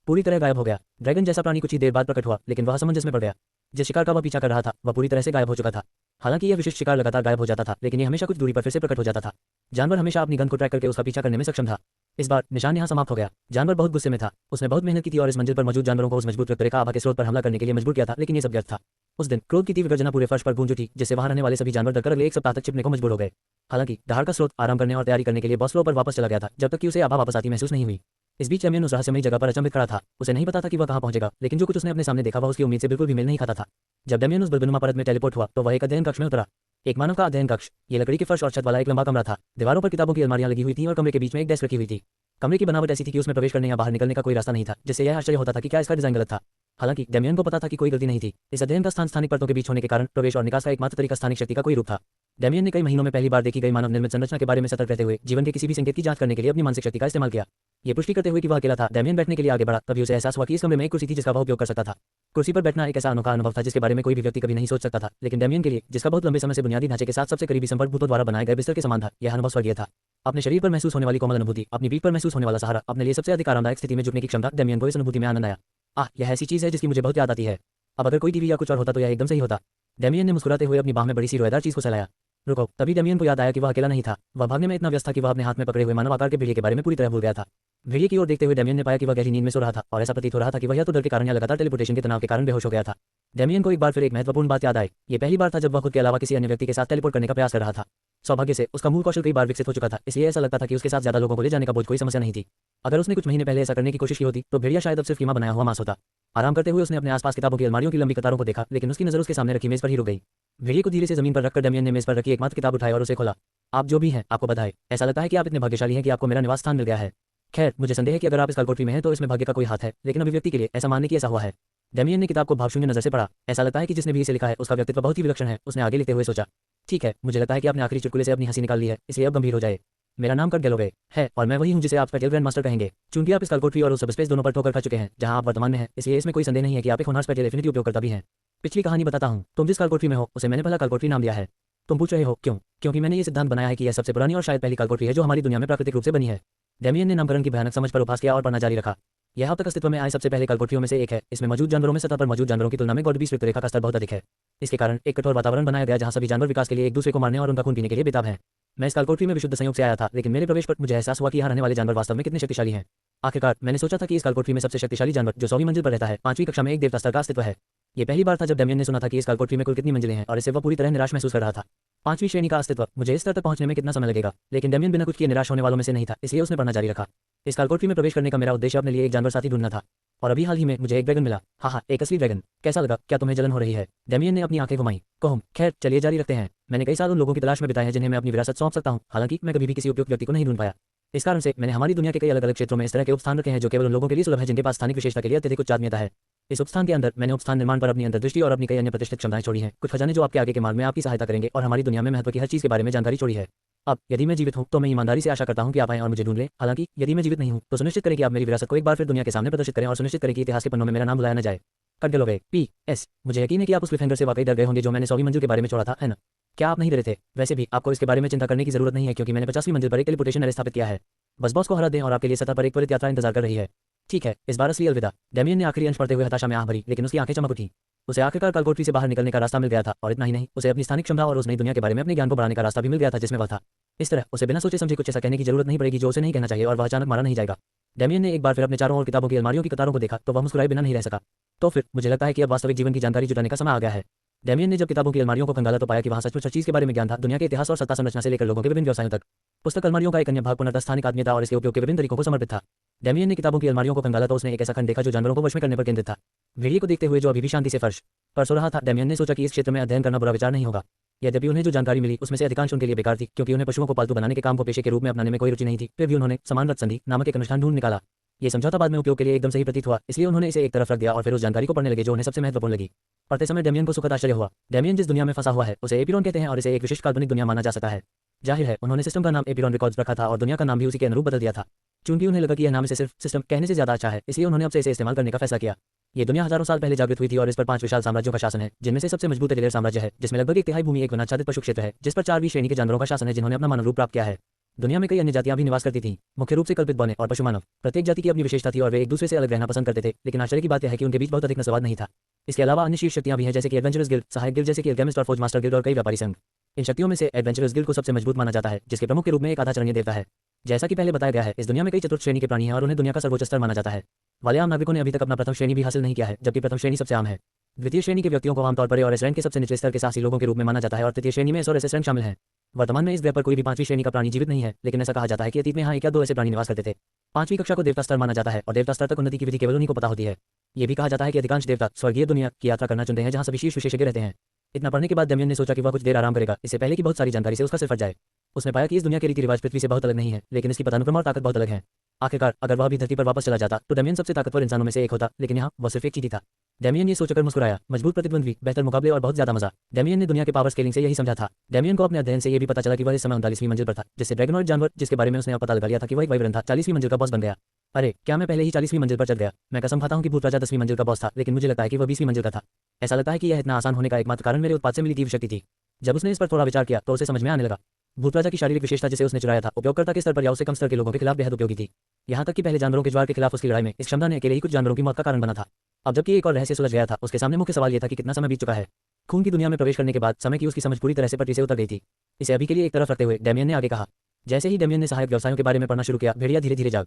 पूरी तरह गायब हो गया। ड्रैगन जैसा प्राणी कुछ ही देर बाद प्रकट हुआ, लेकिन वह असमंजस में पड़ गया। जिस शिकार का वह पीछा कर रहा था वह पूरी तरह से गायब हो चुका था। हालांकि यह विशिष्ट शिकार लगातार गायब हो जाता था, लेकिन यह हमेशा कुछ दूरी पर फिर से प्रकट हो जाता था। जानवर हमेशा अपनी गंध को ट्रैक करके उसका पीछा करने में सक्षम था। इस बार निशान यहाँ समाप्त हो गया। जानवर बहुत गुस्से में था। उसने बहुत मेहनत की थी और इस मंजिल पर मौजूद जानवरों को उस मजबूत रक्तरेखा आभा के स्रोत पर हमला करने के लिए मजबूर किया था, लेकिन ये सब व्यर्थ था। उस दिन क्रोध की तीव्र गर्जना पूरे फर्श पर गूंज उठी, जिससे वहां रहने वाले सभी जानवर डरकर अगले एक सप्ताह तक छिपने को मजबूर हो गए। हालांकि दहाड़ का स्रोत आराम करने और तैयारी करने के लिए बॉस फ्लो पर वापस चला गया था, जब तक कि उसे आभा वापस आती महसूस नहीं हुई। इस बीच डेमियन उस रहस्यमयी जगह पर अचंभित खड़ा था। उसे नहीं पता था कि वह कहां पहुंचेगा, लेकिन जो कुछ उसने अपने सामने देखा वह उसकी उम्मीद से बिल्कुल भी मेल नहीं खाता था। जब डेमियन उस बलबनुमा परत में टेलीपोर्ट हुआ तो वह एक अध्ययन कक्ष में उतरा। एक मानव का अध्ययन कक्ष। ये लकड़ी के फर्श और छत वाला एक लंबा कमरा था। दीवारों पर किताबों की अलमारियां लगी हुई थीं और कमरे के बीच में एक डेस्क रखी हुई थी। कमरे की बनावट ऐसी थी कि उसमें प्रवेश करने या बाहर निकलने का कोई रास्ता नहीं था, जिससे यह आश्चर्य होता था कि क्या इसका डिजाइन गलत था। हालांकि डेमियन को पता था कि कोई गलती नहीं थी। इस अध्ययन का स्थान स्थानिक परतों के बीच होने के कारण प्रवेश और निकास का एकमात्र तरीका स्थानिक शक्ति का कोई रूप था। डेमियन ने कई महीनों में पहली बार देखी गई मानव निर्मित संरचना के बारे में सतर्क रहते हुए जीवन के किसी भी संकेत की जांच करने के लिए अपनी मानसिक शक्ति का इस्तेमाल किया। ये पुष्टि करते हुए कि वह अकेला था, डेमियन बैठने के लिए आगे बढ़ा। तभी उसे एहसास हुआ कि इस कमरे में एक कुर्सी थी जिसका वह उपयोग कर सकता था। कुर्सी पर बैठना एक ऐसा अनोखा अनुभव था जिसके बारे में कोई भी व्यक्ति कभी नहीं सोच सकता था, लेकिन डेमियन के लिए, जिसका बहुत लंबे समय से बुनियादी ढांचे के साथ सबसे करीबी संपर्क भूतों द्वारा बनाए गए बिस्तर के समान था, यह अनुभव स्वर्गीय था। अपने शरीर पर महसूस होने वाली कोमल अनुभूति, अपनी पीठ पर महसूस होने वाला सहारा, अपने लिए सबसे अधिक आरामदायक स्थिति में झुकने की क्षमता, डेमियन को इस अनुभूति में आनंद आया। यह ऐसी चीज है जिसकी मुझे बहुत याद आती है। अब अगर कोई टीवी या कुछ और होता तो यह एकदम सही होता। डेमियन ने मुस्कुराते हुए अपनी बाह में बड़ी सी रोएदार चीज को सहलाया। रुको, तभी डेमियन को याद आया कि वह अकेला नहीं था। वह भागने में इतना व्यस्त था कि वह अपने हाथ में पकड़े हुए मानव आकार के भेड़िए के बारे में पूरी तरह भूल गया था। भेड़िए की ओर देखते हुए डेमियन ने पाया कि वह गहरी नींद में सो रहा था और ऐसा प्रतीत हो रहा था कि वह या तो डर के कारण या लगातार टेलीपोर्टेशन के तनाव के कारण बेहोश हो गया था। डेमियन को एक बार फिर एक महत्वपूर्ण बात याद आई। ये पहली बार था जब वह खुद के अलावा किसी अन्य व्यक्ति के साथ टेलीपोर्ट करने का प्रयास कर रहा था। सौभाग्य से उसका मूल कौशल कई बार विकसित हो चुका था, इसलिए ऐसा लगता था कि उसके साथ ज्यादा लोगों को ले जाने का बोझ कोई समस्या नहीं थी। अगर उसने कुछ महीने पहले ऐसा करने की कोशिश की होती तो भेड़िया शायद अब सिर्फ कीमा बनाया हुआ मांस होता। आराम करते हुए उसने अपने आसपास किताबों की अलमारियों की लंबी कतारों को देखा, लेकिन उसकी नजर उसके सामने रखी मेज पर ही रुक गई। भेड़िए को धीरे से जमीन पर रखकर डेमियन ने मेज पर रखी एकमात्र किताब उठाई और उसे खोला। आप जो भी हैं, आपको बधाई। ऐसा लगता है कि आप इतने भाग्यशाली हैं कि आपको मेरा निवास स्थान मिल गया है। खैर, मुझे संदेह है कि अगर आप इस कालकोठरी में हैं तो इसमें भाग्य का कोई हाथ है, लेकिन अभिव्यक्ति के लिए ऐसा मानने की ऐसा हुआ है। डेमियन ने किताब को भावशून्य नजर से पढ़ा। ऐसा लगता है कि जिसने भी इसे लिखा है उसका व्यक्तित्व बहुत ही विलक्षण है। उसने आगे लिखते हुए सोचा, ठीक है, मुझे लगता है कि आपने आखिरी चुटकुले से अपनी हंसी निकाल ली है, इसलिए अब गंभीर हो जाए। मेरा नाम कट गैलोवे है और मैं वही हूँ जिसे आप स्पेक्ट्रल ग्रैंड मास्टर कहेंगे। चूंकि आप इस कालकोठरी और उस सबस्पेस दोनों पर ठोकर खा चुके हैं जहां आप वर्तमान में हैं, इसलिए इसमें कोई संदेह नहीं है कि आप एक होनहार स्पेक्ट्रल एफिनिटी उपयोगकर्ता भी हैं। पिछली कहानी बताता हूँ। तुम जिस कालकोठरी में हो उसे मैंने पहला कालकोठरी नाम दिया है। तुम पूछ रहे हो क्यों? क्योंकि मैंने ये सिद्धांत बनाया है कि यह सबसे पुरानी और शायद पहली कालकोठरी है जो हमारी दुनिया में प्राकृतिक रूप से बनी है। डेमियन ने नामकरण की भयानक समझ पर उपहास किया और पढ़ना जारी रखा। यह अब तक अस्तित्व में आए सबसे पहले कालकोठरियों में से एक है। इसमें मौजूद जानवरों में सतह पर मौजूद जानवरों की तुलना में गॉड बीस्ट रेखा का स्तर बहुत अधिक है। इसके कारण एक कठोर वातावरण बनाया गया जहां सभी जानवर विकास के लिए एक दूसरे को मारने और उनका खून पीने के लिए बेताब हैं। मैं इस कालकोठरी में विशुद्ध संयोग से आया था, लेकिन मेरे प्रवेश पर मुझे एहसास हुआ कि यहाँ रहने वाले जानवर वास्तव में कितने शक्तिशाली हैं। आखिरकार मैंने सोचा था कि इस कालकोठरी में सबसे शक्तिशाली जानवर जो 100वीं मंजिल पर रहता है, 5वीं कक्षा में एक देवता स्तर का अस्तित्व है। ये पहली बार था जब डेमियन ने सुना था कि इस कालकोठरी में कुल कितनी मंजिलें हैं और इससे वह पूरी तरह निराश महसूस कर रहा था। 5वीं श्रेणी का अस्तित्व, मुझे इस स्तर तक पहुंचने में कितना समय लगेगा? लेकिन डेमियन बिना कुछ किए निराश होने वालों में से नहीं था, इसलिए उसने पढ़ना जारी रखा। इस कालकोठरी में प्रवेश करने का मेरा उद्देश्य अपने लिए एक जानवर साथी ढूंढना था, और अभी हाल ही में मुझे एक ड्रैगन मिला। हाँ, एक असली ड्रैगन। कैसा लगा? क्या तुम्हें जलन हो रही है? डेमियन ने अपनी आंखें घुमाई। कोहम, खैर चलिए जारी रखते हैं। मैंने कई साल उन लोगों की तलाश में बिताए हैं जिन्हें मैं अपनी विरासत सौंप सकता हूँ। हालांकि मैं कभी भी किसी उपयुक्त व्यक्ति को नहीं ढूंढ पाया। इस कारण से मैंने हमारी दुनिया के कई अलग अलग क्षेत्रों में इस तरह के उपस्थान रखे हैं जो केवल उन लोगों के लिए सुलभ है जिनके पास स्थानिक विशेषता के लिए अत्यधिक उच्च आत्मीयता है। इस उपस्थान के अंदर मैंने उपस्थान निर्माण पर अपनी अंतर्दृष्टि और अपनी कई अन्य प्रतिष्ठित क्षमताएं छोड़ी हैं। कुछ खजाने जो आपके आगे के मार्ग में आपकी सहायता करेंगे और हमारी दुनिया में महत्व की हर चीज के बारे में जानकारी छोड़ी है। अब यदि मैं जीवित हूं तो मैं ईमानदारी से आशा करता हूं कि आप आएं और मुझे ढूंढ लें। हालांकि यदि मैं जीवित नहीं हूं तो सुनिश्चित करें कि आप मेरी विरासत को एक बार फिर दुनिया के सामने प्रदर्शित करें और सुनिश्चित करें कि इतिहास के पन्नों में मेरा नाम बुलाया न जाए। कट गैलोवे PS, मुझे यकीन है कि आप उस क्लिफहैंगर से वाकई डर गए होंगे जो मैंने 100वीं मंजिल के बारे में छोड़ा था, है ना? क्या आप नहीं डरे थे? वैसे भी आपको इसके बारे में चिंता करने की जरूरत नहीं है क्योंकि मैंने 50वीं मंजिल पर एक टेलीपोर्टेशन एरे स्थापित किया है। बस बॉस को हरा दें और आपके लिए सतह पर एक त्वरित यात्रा इंतजार कर रही है। ठीक है, इस बार असली अलविदा। डेमियन ने आखिरी अंश पढ़ते हुए हताशा में आह भरी, लेकिन उसकी आंखें चमक उठी। उसे आखिरकार कालकोठरी से बाहर निकलने का रास्ता मिल गया था, और इतना ही नहीं, उसे अपनी स्थानिक क्षमता और उस नई दुनिया के बारे में अपने ज्ञान को बढ़ाने का रास्ता भी मिल गया था जिसमें वह था। इस तरह उसे बिना सोचे समझे कुछ ऐसा कहने की जरूरत नहीं पड़ेगी जो उसे नहीं कहना चाहिए, और वह अचानक मारा नहीं जाएगा। डेमियन ने एक बार फिर अपने चारों ओर किताबों की अलमारियों की कतारों को देखा तो वह मुस्कुराए बिना नहीं रह सका। तो फिर मुझे लगता है कि अब वास्तविक जीवन की जानकारी जुटाने का समय आ गया है। डेमियन ने जब किताबों की अलमारियों को खंगाला तो पाया कि वहाँ सचमुच हर चीज के बारे में ज्ञान था, दुनिया के इतिहास और सत्ता संरचना से लेकर लोगों के विभिन्न व्यवसायों तक। पुस्तक अलमारियों का एक अन्य भाग पुनः स्थानिक आत्मीयता और इसके उपयोग के विभिन्न तरीकों को समर्पित था। डेमियन ने किताबों की अलमारियों को खंगाला तो उसने एक ऐसा खंड देखा जो जानवरों को वश में करने पर केंद्रित था। भेड़िए को देखते हुए जो अभी भी शांति से फर्श पर सो रहा था, डेमियन ने सोचा कि इस क्षेत्र में अध्ययन करना बुरा विचार नहीं होगा। यद्यपि उन्हें जो जानकारी मिली उसमें से अधिकांश उनके लिए बेकार थी, क्योंकि उन्हें पशुओं को पालतू बनाने के काम को पेशे के रूप में अपनाने में कोई रुचि नहीं थी। फिर भी उन्होंने समान रथ संधि नामक एक अनुष्ठान ढूंढ निकाला। ये समझौता बाद में उपयोग के लिए एकदम सही प्रतीत हुआ, इसलिए उन्होंने इसे एक तरफ रख दिया और फिर उस जानकारी को पढ़ने लगे जो उन्हें सबसे महत्वपूर्ण लगी। पढ़ते समय डेमियन को सुखद आश्चर्य हुआ। डेमियन जिस दुनिया में फंसा हुआ है उसे एपिरोन कहते हैं और इसे एक विशिष्ट काल्पनिक दुनिया माना जा सकता है। जाहिर है उन्होंने सिस्टम का नाम एपिरोन रिकॉर्ड्स रखा था और दुनिया का नाम भी उसी के अनुरूप बदल दिया था। चूंकि उन्हें लगा कि यह नाम इसे सिर्फ सिस्टम कहने से ज्यादा अच्छा है, इसलिए उन्होंने अब से इसे इस्तेमाल करने का फैसला किया। ये दुनिया हजारों साल पहले जागृत हुई थी और इस पर 5 विशाल साम्राज्यों का शासन है, जिनमें से सबसे मजबूत एरियर साम्राज्य है, जिसमें लगभग 1/3 भूमि एक वनाच्छादित पशु क्षेत्र है, जिस पर 4वीं श्रेणी के जानवरों का शासन है जिन्होंने अपना मानव रूप प्राप्त किया है। दुनिया में कई अन्य जातियां भी निवास करती थीं, मुख्य रूप से कल्पित बौने और पशु मानव। प्रत्येक जाति की अपनी विशेषता थी और वे एक दूसरे से अलग रहना पसंद करते थे, लेकिन आश्चर्य की बात यह है कि उनके बीच बहुत अधिक नस्लवाद नहीं था। इसके अलावा अन्य शीर्ष शक्तियां भी हैं, जैसे कि एडवेंचरस गिल्ड, सहायक गिल्ड जैसे कि एल्केमिस्ट और फौज मास्टर गिल्ड और कई व्यापारी संघ। इन शक्तियों में से एडवेंचरस गिल्ड को सबसे मजबूत माना जाता है, जिसके प्रमुख के रूप में एक आधा चरणीय देवता है। जैसा कि पहले बताया गया है, इस दुनिया में कई चतुर्थ श्रेणी के प्राणी हैं और उन्हें दुनिया का सर्वोच्च स्तर माना जाता है। वाले आम नागरिकों ने अभी तक अपना प्रथम श्रेणी भी हासिल नहीं किया है, जबकि प्रथम श्रेणी सबसे आम है। द्वितीय श्रेणी के व्यक्तियों को आमतौर पर ए और एस रैंक के सबसे निचले स्तर के साहसी लोगों के रूप में माना जाता है, और तृतीय श्रेणी में एस और एस रैंक शामिल हैं। वर्तमान में इस ग्रह पर कोई भी 5वीं श्रेणी का प्राणी जीवित नहीं है, लेकिन ऐसा कहा जाता है कि अतीत में यहाँ 1 या 2 ऐसे प्राणी निवास करते थे। 5वीं कक्षा को देवता स्तर माना जाता है और देवता स्तर तक उन्नति की विधि केवल उन्हीं को पता होती है। ये भी कहा जाता है कि अधिकांश देवता स्वर्गीय दुनिया की यात्रा करना चुनते हैं जहाँ सभी शीर्ष विशेषज्ञ रहते हैं। इतना पढ़ने के बाद डेमियन ने सोचा कि वह कुछ देर आराम करेगा, इससे पहले कि बहुत सारी जानकारी से उसका सिर फट जाए। उसने पाया कि इस दुनिया के रीति रिवाज पृथ्वी से बहुत अलग नहीं है, लेकिन इसकी पदानुक्रम और ताकत बहुत अलग है। आखिरकार अगर वह भी धरती पर वापस चला जाता तो डेमियन सबसे ताकतवर इंसानों में से एक होता, लेकिन यहाँ वह सिर्फ एक चींटी था। डेमियन ये सोचकर मुस्कुराया। मजबूत प्रतिद्वंद्वी, बेहतर मुकाबले और बहुत ज्यादा मजा। डेमियन ने दुनिया के पावर स्केलिंग से यही समझा था। डेमियन को अपने अध्ययन से यह भी पता चला कि वह इस समय 39वीं मंजिल पर था, जिससे ड्रैगनॉइड जानवर, जिसके बारे में उसने अब पता लगा लिया था कि वह एक वाइवरन था, 40वीं मंजिल का बॉस बन गया। अरे क्या मैं पहले ही 40वीं मंजिल पर चढ़ गया। मैं कसम खाता हूं कि भूत राजा 10वीं मंजिल का बॉस था, लेकिन मुझे लगता है कि वह 20वीं मंजिल का था। ऐसा लगता है कि यह इतना आसान होने का एकमात्र कारण मेरे उत्पाद से मिली तीव्र शक्ति थी। जब उसने इस पर थोड़ा विचार किया तो उसे समझ में आने लगा। भूत राजा की शारीरिक विशेषता जिसे उसने चुराया था, उपयोगकर्ता के स्तर पर या उससे कम स्तर के लोगों के खिलाफ बेहद उपयोगी थी। यहाँ तक कि पहले जानवरों के ज्वार के खिलाफ उसकी लड़ाई में इस क्षमता ने अकेले ही कुछ जानवरों की मौत का कारण बना था। अब जबकि एक और रहस्य सुलझ गया था, उसके सामने मुख्य सवाल यह था कि कितना समय बीत चुका है। खून की दुनिया में प्रवेश करने के बाद समय की उसकी समझ पूरी तरह से पटरी से उतर गई थी। इसे अभी के लिए एक तरफ रखते हुए डेमियन ने आगे कहा। जैसे ही डेमियन ने सहायक व्यवसायों के बारे में पढ़ना शुरू किया, भेड़िया धीरे धीरे जाग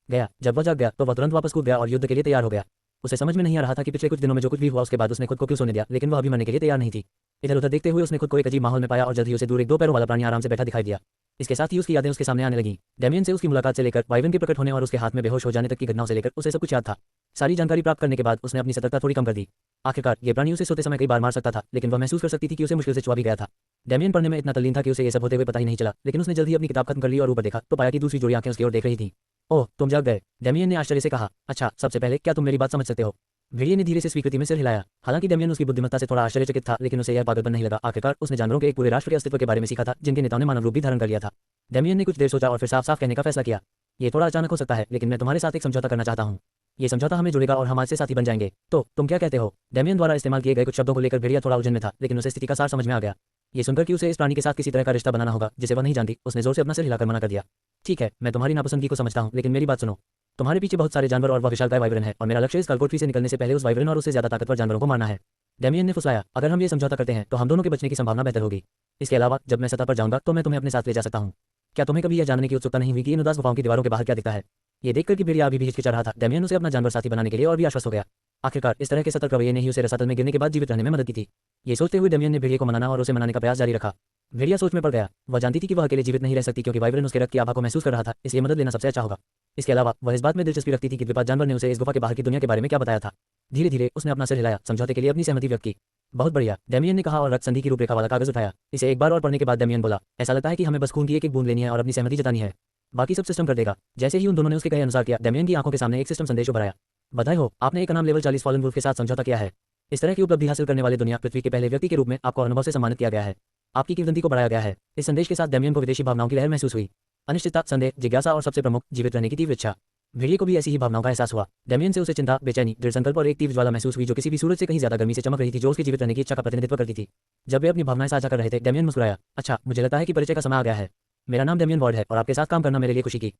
गया। जब वह जाग गया तो वह तुरंत वापस कूद गया और युद्ध के लिए तैयार हो गया। उसे समझ में नहीं आ रहा था कि पिछले कुछ दिनों में जो कुछ भी हुआ उसके बाद उसने खुद को क्यों सोने दिया, लेकिन वह अभी मरने के लिए तैयार नहीं थी। इधर उधर देखते हुए उसने खुद को एक अजीब माहौल में पाया और जल्द ही उसे दूर एक 2 पैरों वाला प्राणी आराम से बैठा दिखाई दिया। इसके साथ ही उसकी यादें उसके सामने आने लगीं। डेमियन से उसकी मुलाकात से लेकर वाइवन के प्रकट होने और उसके हाथ में बेहोश हो जाने तक की घटनाओं से लेकर उसे सब कुछ याद था। सारी जानकारी प्राप्त करने के बाद उसने अपनी सतर्कता थोड़ी कम कर दी। आखिरकार ये प्राणी उसे सोते समय कई बार मार सकता था, लेकिन वह महसूस कर सकती थी कि उसे मुश्किल से छुआ भी गया था। डेमियन पढ़ने में इतना तल्लीन था कि उसे ये सब होते हुए पता ही नहीं चला, लेकिन उसने जल्द ही अपनी किताब खत्म कर ली और ऊपर देखा तो पाया कि दूसरी जोड़ी आंखें उसकी ओर देख रही थी। ओह, तुम जाग गए, डेमियन ने आश्चर्य से कहा। अच्छा, सबसे पहले क्या तुम मेरी बात समझ सकते हो? भेड़िए ने धीरे से स्वीकृति में सिर हिलाया। हालांकि डेमियन उसकी बुद्धिमत्ता से थोड़ा आश्चर्यचकित था, लेकिन उसे यह पागलपन नहीं लगा। आखिरकार उसने जानवरों के एक पूरे राष्ट्र के अस्तित्व के बारे में सीखा था, जिनके नेताओं ने मानव रूप भी धारण कर लिया था। डेमियन ने कुछ देर सोचा और फिर साफ साफ कहने का फैसला किया। ये थोड़ा अचानक हो सकता है, लेकिन मैं तुम्हारे साथ एक समझौता करना चाहता हूँ। ये समझौता हमें जुड़ेगा और हम आज से साथी बन जाएंगे। तो तुम क्या कहते हो? डेमियन द्वारा इस्तेमाल किए गए कुछ शब्दों को लेकर भेड़िया थोड़ा उलझन में था, लेकिन उसे स्थिति का सार समझ में आ गया। ये सुनकर कि उसे इस प्राणी के साथ किसी तरह का रिश्ता बनाना होगा जिसे वह नहीं जानती, उसने जोर से अपना सिर हिलाकर मना कर दिया। ठीक है, मैं तुम्हारी नापसंदगी को समझता हूँ, लेकिन मेरी बात सुनो। तुम्हारे पीछे बहुत सारे जानवर और वह विशालकाय वाइवरन है, और मेरा लक्ष्य इस कालकोठरी से निकलने से पहले उस वाइवरन और उससे ज्यादा ताकतवर जानवरों को मारना है। डेमियन ने फुसलाया। अगर हम ये समझौता करते हैं तो हम दोनों के बचने की संभावना बेहतर होगी। इसके अलावा जब मैं सतह पर जाऊंगा तो मैं तुम्हें अपने साथ ले जा सकता हूँ। क्या तुम्हें कभी यह जानने की उत्सुकता नहीं हुई कि इन उदास गुफाओं की दीवारों के बाहर क्या दिखता है? ये देखकर कि भेड़िया अभी भी हिचकिचा रहा था, डेमियन उसे अपना जानवर साथी बनाने के लिए और भी आश्वस्त हो गया। आखिरकार इस तरह के सतर्क रवैये ने ही उसे रसातल में गिरने के बाद जीवित रहने में मदद की थी। ये सोचते हुए डेमियन ने भेड़िए को मनाना और उसे मनाने का प्रयास जारी रखा। भेड़िया सोच में पड़ गया। वह जानती थी कि वह अकेले जीवित नहीं रह सकती, क्योंकि वाइवरन उसके रक्त की आभा को महसूस कर रहा था, इसलिए मदद लेना सबसे अच्छा होगा। इसके अलावा वह इस बात में दिलचस्पी रखती थी कि द्विपाद जानवर ने उसे इस गुफा के बाहर की दुनिया के बारे में क्या बताया था। धीरे धीरे उसने अपना सिर हिलाया, समझौते के लिए अपनी सहमति व्यक्त की। बहुत बढ़िया, डेमियन ने कहा और रक्त संधि की रूपरेखा वाला कागज उठाया। इसे एक बार और पढ़ने के बाद डेमियन बोला, ऐसा लगता है कि हमें बस खून की एक बूंद लेनी है और अपनी सहमति जतानी है। बाकी सब सिस्टम कर देगा। जैसे ही उन दोनों ने उसके कहे अनुसार किया, डेमियन की आंखों के सामने एक सिस्टम संदेश उभर आया। बधाई हो, आपने एक नाम लेवल 40 फॉलन वुल्फ के साथ समझौता किया है। इस तरह की उपलब्धि हासिल करने वाले दुनिया पृथ्वी के पहले व्यक्ति के रूप में आपको अनुभव से सम्मानित किया गया है। आपकी किंवदंती को बढ़ाया गया है। इस संदेश के साथ डेमियन को विदेशी भावनाओं की लहर महसूस हुई। अनिश्चितता, संदेह, जिज्ञासा और सबसे प्रमुख जीवित रहने की तीव्र इच्छा। भेड़िए को भी ऐसी ही भावनाओं का एहसास हुआ। डेमियन से उसे चिंता, बेचैनी, दृढ़ संकल्प और एक तीव्र ज्वाला महसूस हुई जो किसी भी सूरज से कहीं ज्यादा गर्मी से चमक रही थी, जो उसकी जीवित रहने की इच्छा का प्रतिनिधित्व करती थी। जब वे अपनी भावनाएं साझा कर रहे थे, डेमियन मुस्कुराया। अच्छा, मुझे लगता है कि परिचय का समय आ गया है। मेरा नाम डेमियन वॉर्ड है और आपके साथ काम करना मेरे लिए खुशी की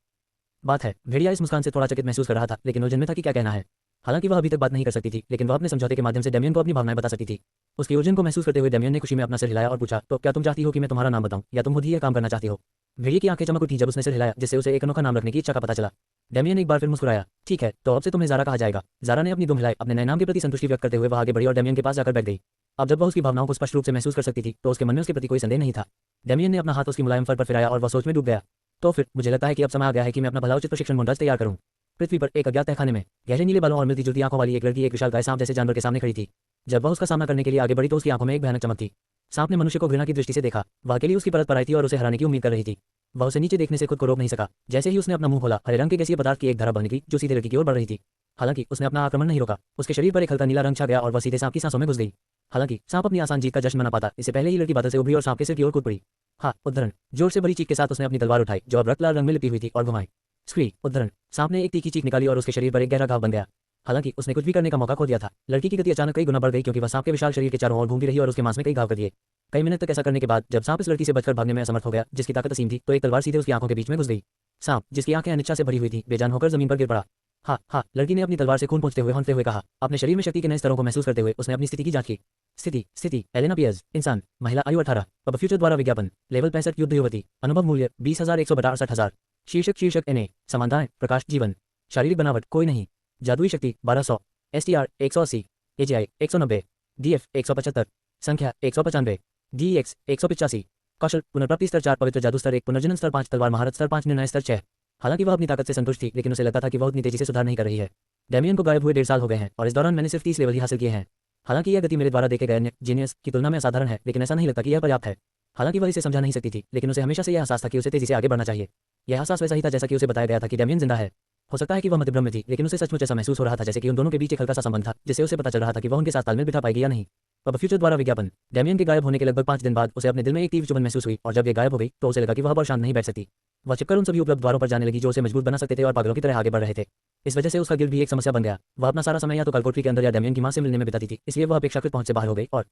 बात है। भेड़िया इस मुस्कान से थोड़ा चकित महसूस कर रहा था, लेकिन उलझन में था कि क्या कहना है। हालांकि वह अभी तक बात नहीं कर सकती थी, लेकिन वह अपने समझौते के माध्यम से डेमियन को अपनी भावनाएं बता सकती थी। उसकी उलझन को महसूस करते हुए डेमियन ने खुशी में अपना सिर हिलाया और पूछा, तो क्या तुम चाहती हो कि मैं तुम्हारा नाम बताऊं, या तुम खुद ही यह काम करना चाहती हो? भेड़िए की आंखें चमक उठी जब उसने सिर हिलाया, जिससे उसे एक अनोखा नाम रखने की इच्छा का पता चला। डेमियन एक बार फिर मुस्कुराया। ठीक है, तो अब से तुम्हें ज़ारा कहा जाएगा। ज़ारा ने अपनी दुम हिलाई। अपने नए नाम के प्रति संतुष्टि व्यक्त करते हुए वह आगे बढ़ी और डेमियन के पास जाकर बैठ गई। अब जब वह उसकी भावनाओं को स्पष्ट रूप से महसूस कर सकती थी, तो उसके मन में उसके प्रति कोई संदेह नहीं था। डेमियन ने अपना हाथ उसकी मुलायम फर पर फिराया और वह सोच में डूब गया। तो फिर मुझे लगता है कि अब समय आ गया है कि मैं अपना भला उचित प्रशिक्षण मोन्टाज तैयार करूं। पृथ्वी पर एक अज्ञात तहखाने में गहरे नीले बालों और मिलती जुलती आंखों वाली एक लड़की एक विशाल गाय सांप जैसे जानवर के सामने खड़ी थी। जब वह उसका सामना करने के लिए आगे बढ़ी तो उसकी आंखों में एक भयानक चमक थी। सांप ने मनुष्य को घृणा की दृष्टि से देखा। वह अकेली उसकी परत पर आई थी और उसे हराने की उम्मीद कर रही थी। वह उसे नीचे देखने से खुद को रोक नहीं सका। जैसे ही उसने अपना मुंह खोला, हरे रंग के गैसीय पदार्थ की एक धारा बह निकली जो सीधे लड़की की ओर बढ़ रही थी। हालांकि उसने अपना आक्रमण नहीं रोका। उसके शरीर पर एक हल्का नीला रंग छा गया और वह सीधे सांप की सांसों में घुस गई। हालांकि सांप अपनी आसान जीत का जश्न मना पाता, इससे पहले ही लड़की बादल से उभरी और सांप के सिर की ओर कूद पड़ी। हाँ, उद्धरण। जोर से भरी चीख के साथ उसने अपनी तलवार उठाई, जो अब रक्त लाल रंग में लिपी हुई थी, और घुमाई। स्क्री, उद्धरण। सांप ने एक तीखी चीख निकाली और उसके शरीर पर एक गहरा घाव बन गया। हालांकि उसने कुछ भी करने का मौका खो दिया था। लड़की की गति अचानक कई गुना बढ़ गई, क्योंकि वह सांप के विशाल शरीर के चारों ओर घूमती रही और उसके मांस में कई घाव कर दिए। कई मिनट तक ऐसा करने के बाद जब सांप इस लड़की से बचकर भागने में असमर्थ हो गया, जिसकी ताकत असीम थी, तो एक तलवार सीधे उसकी आंखों के बीच में घुस गई। सांप, जिसकी आंखें अनिच्छा से भरी हुई थी, बेजान होकर जमीन पर गिर पड़ा। हाँ हाँ, लड़की ने अपनी तलवार से खून पोंछते हुए हौंकते हुए कहा। अपने शरीर में शक्ति के नए स्तरों को महसूस करते हुए उसने अपनी स्थिति की जांच की। स्थिति एलेना पियर्स, इंसान, महिला, आयु 18, अब फ्यूचर द्वारा विज्ञापन, लेवल 65, युद्ध युवती, अनुभव मूल्य 20,100 शीर्षक एनए, समानताएं, प्रकाश, जीवन, शारीरिक बनावट कोई नहीं, जादुई शक्ति 1200, STR 180, AGI 190, DF 175, संख्या 195, DEX 185, कौशल पुनर्प्राप्ति स्तर 4, पवित्र जादू स्तर 1, पुनर्जनन स्तर 5, तलवार महारत स्तर 5, निर्णय स्तर 6। हालांकि वह अपनी ताकत से संतुष्ट थी, लेकिन उसे लगता था कि वह उतनी तेजी से सुधार नहीं कर रही है। डेमियन को गायब हुए 1.5 साल हो गए हैं और इस दौरान मैंने सिर्फ 30 लेवल ही हासिल किए हैं। हालांकि यह गति मेरे द्वारा देखे गए जीनियस की तुलना में असाधारण है, लेकिन ऐसा नहीं लगता कि यह पर्याप्त है। हालांकि वह इसे समझा नहीं सकती थी, लेकिन उसे हमेशा से यह एहसास था कि उसे तेजी से आगे बढ़ना चाहिए। यह एहसास वैसा ही था जैसा कि उसे बताया गया था कि डेमियन जिंदा है। हो सकता है कि वह मध्यभ्रम में थी, लेकिन उसे सचमुच ऐसा महसूस हो रहा था जैसे कि उन दोनों के बीच एक हल्का सा संबंध था, जिससे उसे पता चल रहा था कि वह उनके साथ तालमेल बिठा पाएगी या नहीं। अब फ्यूचर द्वारा विज्ञापन। डेमियन के गायब होने के लगभग 5 दिन बाद उसे अपने दिल में एक तीव्र चुभन महसूस हुई, और जब ये गायब हो गई तो उसे लगा कि वह अब और शांत नहीं बैठ सकती। वह चिपकर उन सभी उपलब्ध द्वारों पर जाने लगी जो उसे मजबूत बना सकते थे और पागलों की तरह आगे बढ़ रहे थे। इस वजह से उसका गिल्ड भी एक समस्या बन गया। वह अपना सारा समय या तो कलकोठरी के अंदर या डेमियन की मां से मिलने में बिताती थी, इसलिए वह अपेक्षाकृत पहुंच से बाहर हो गई, और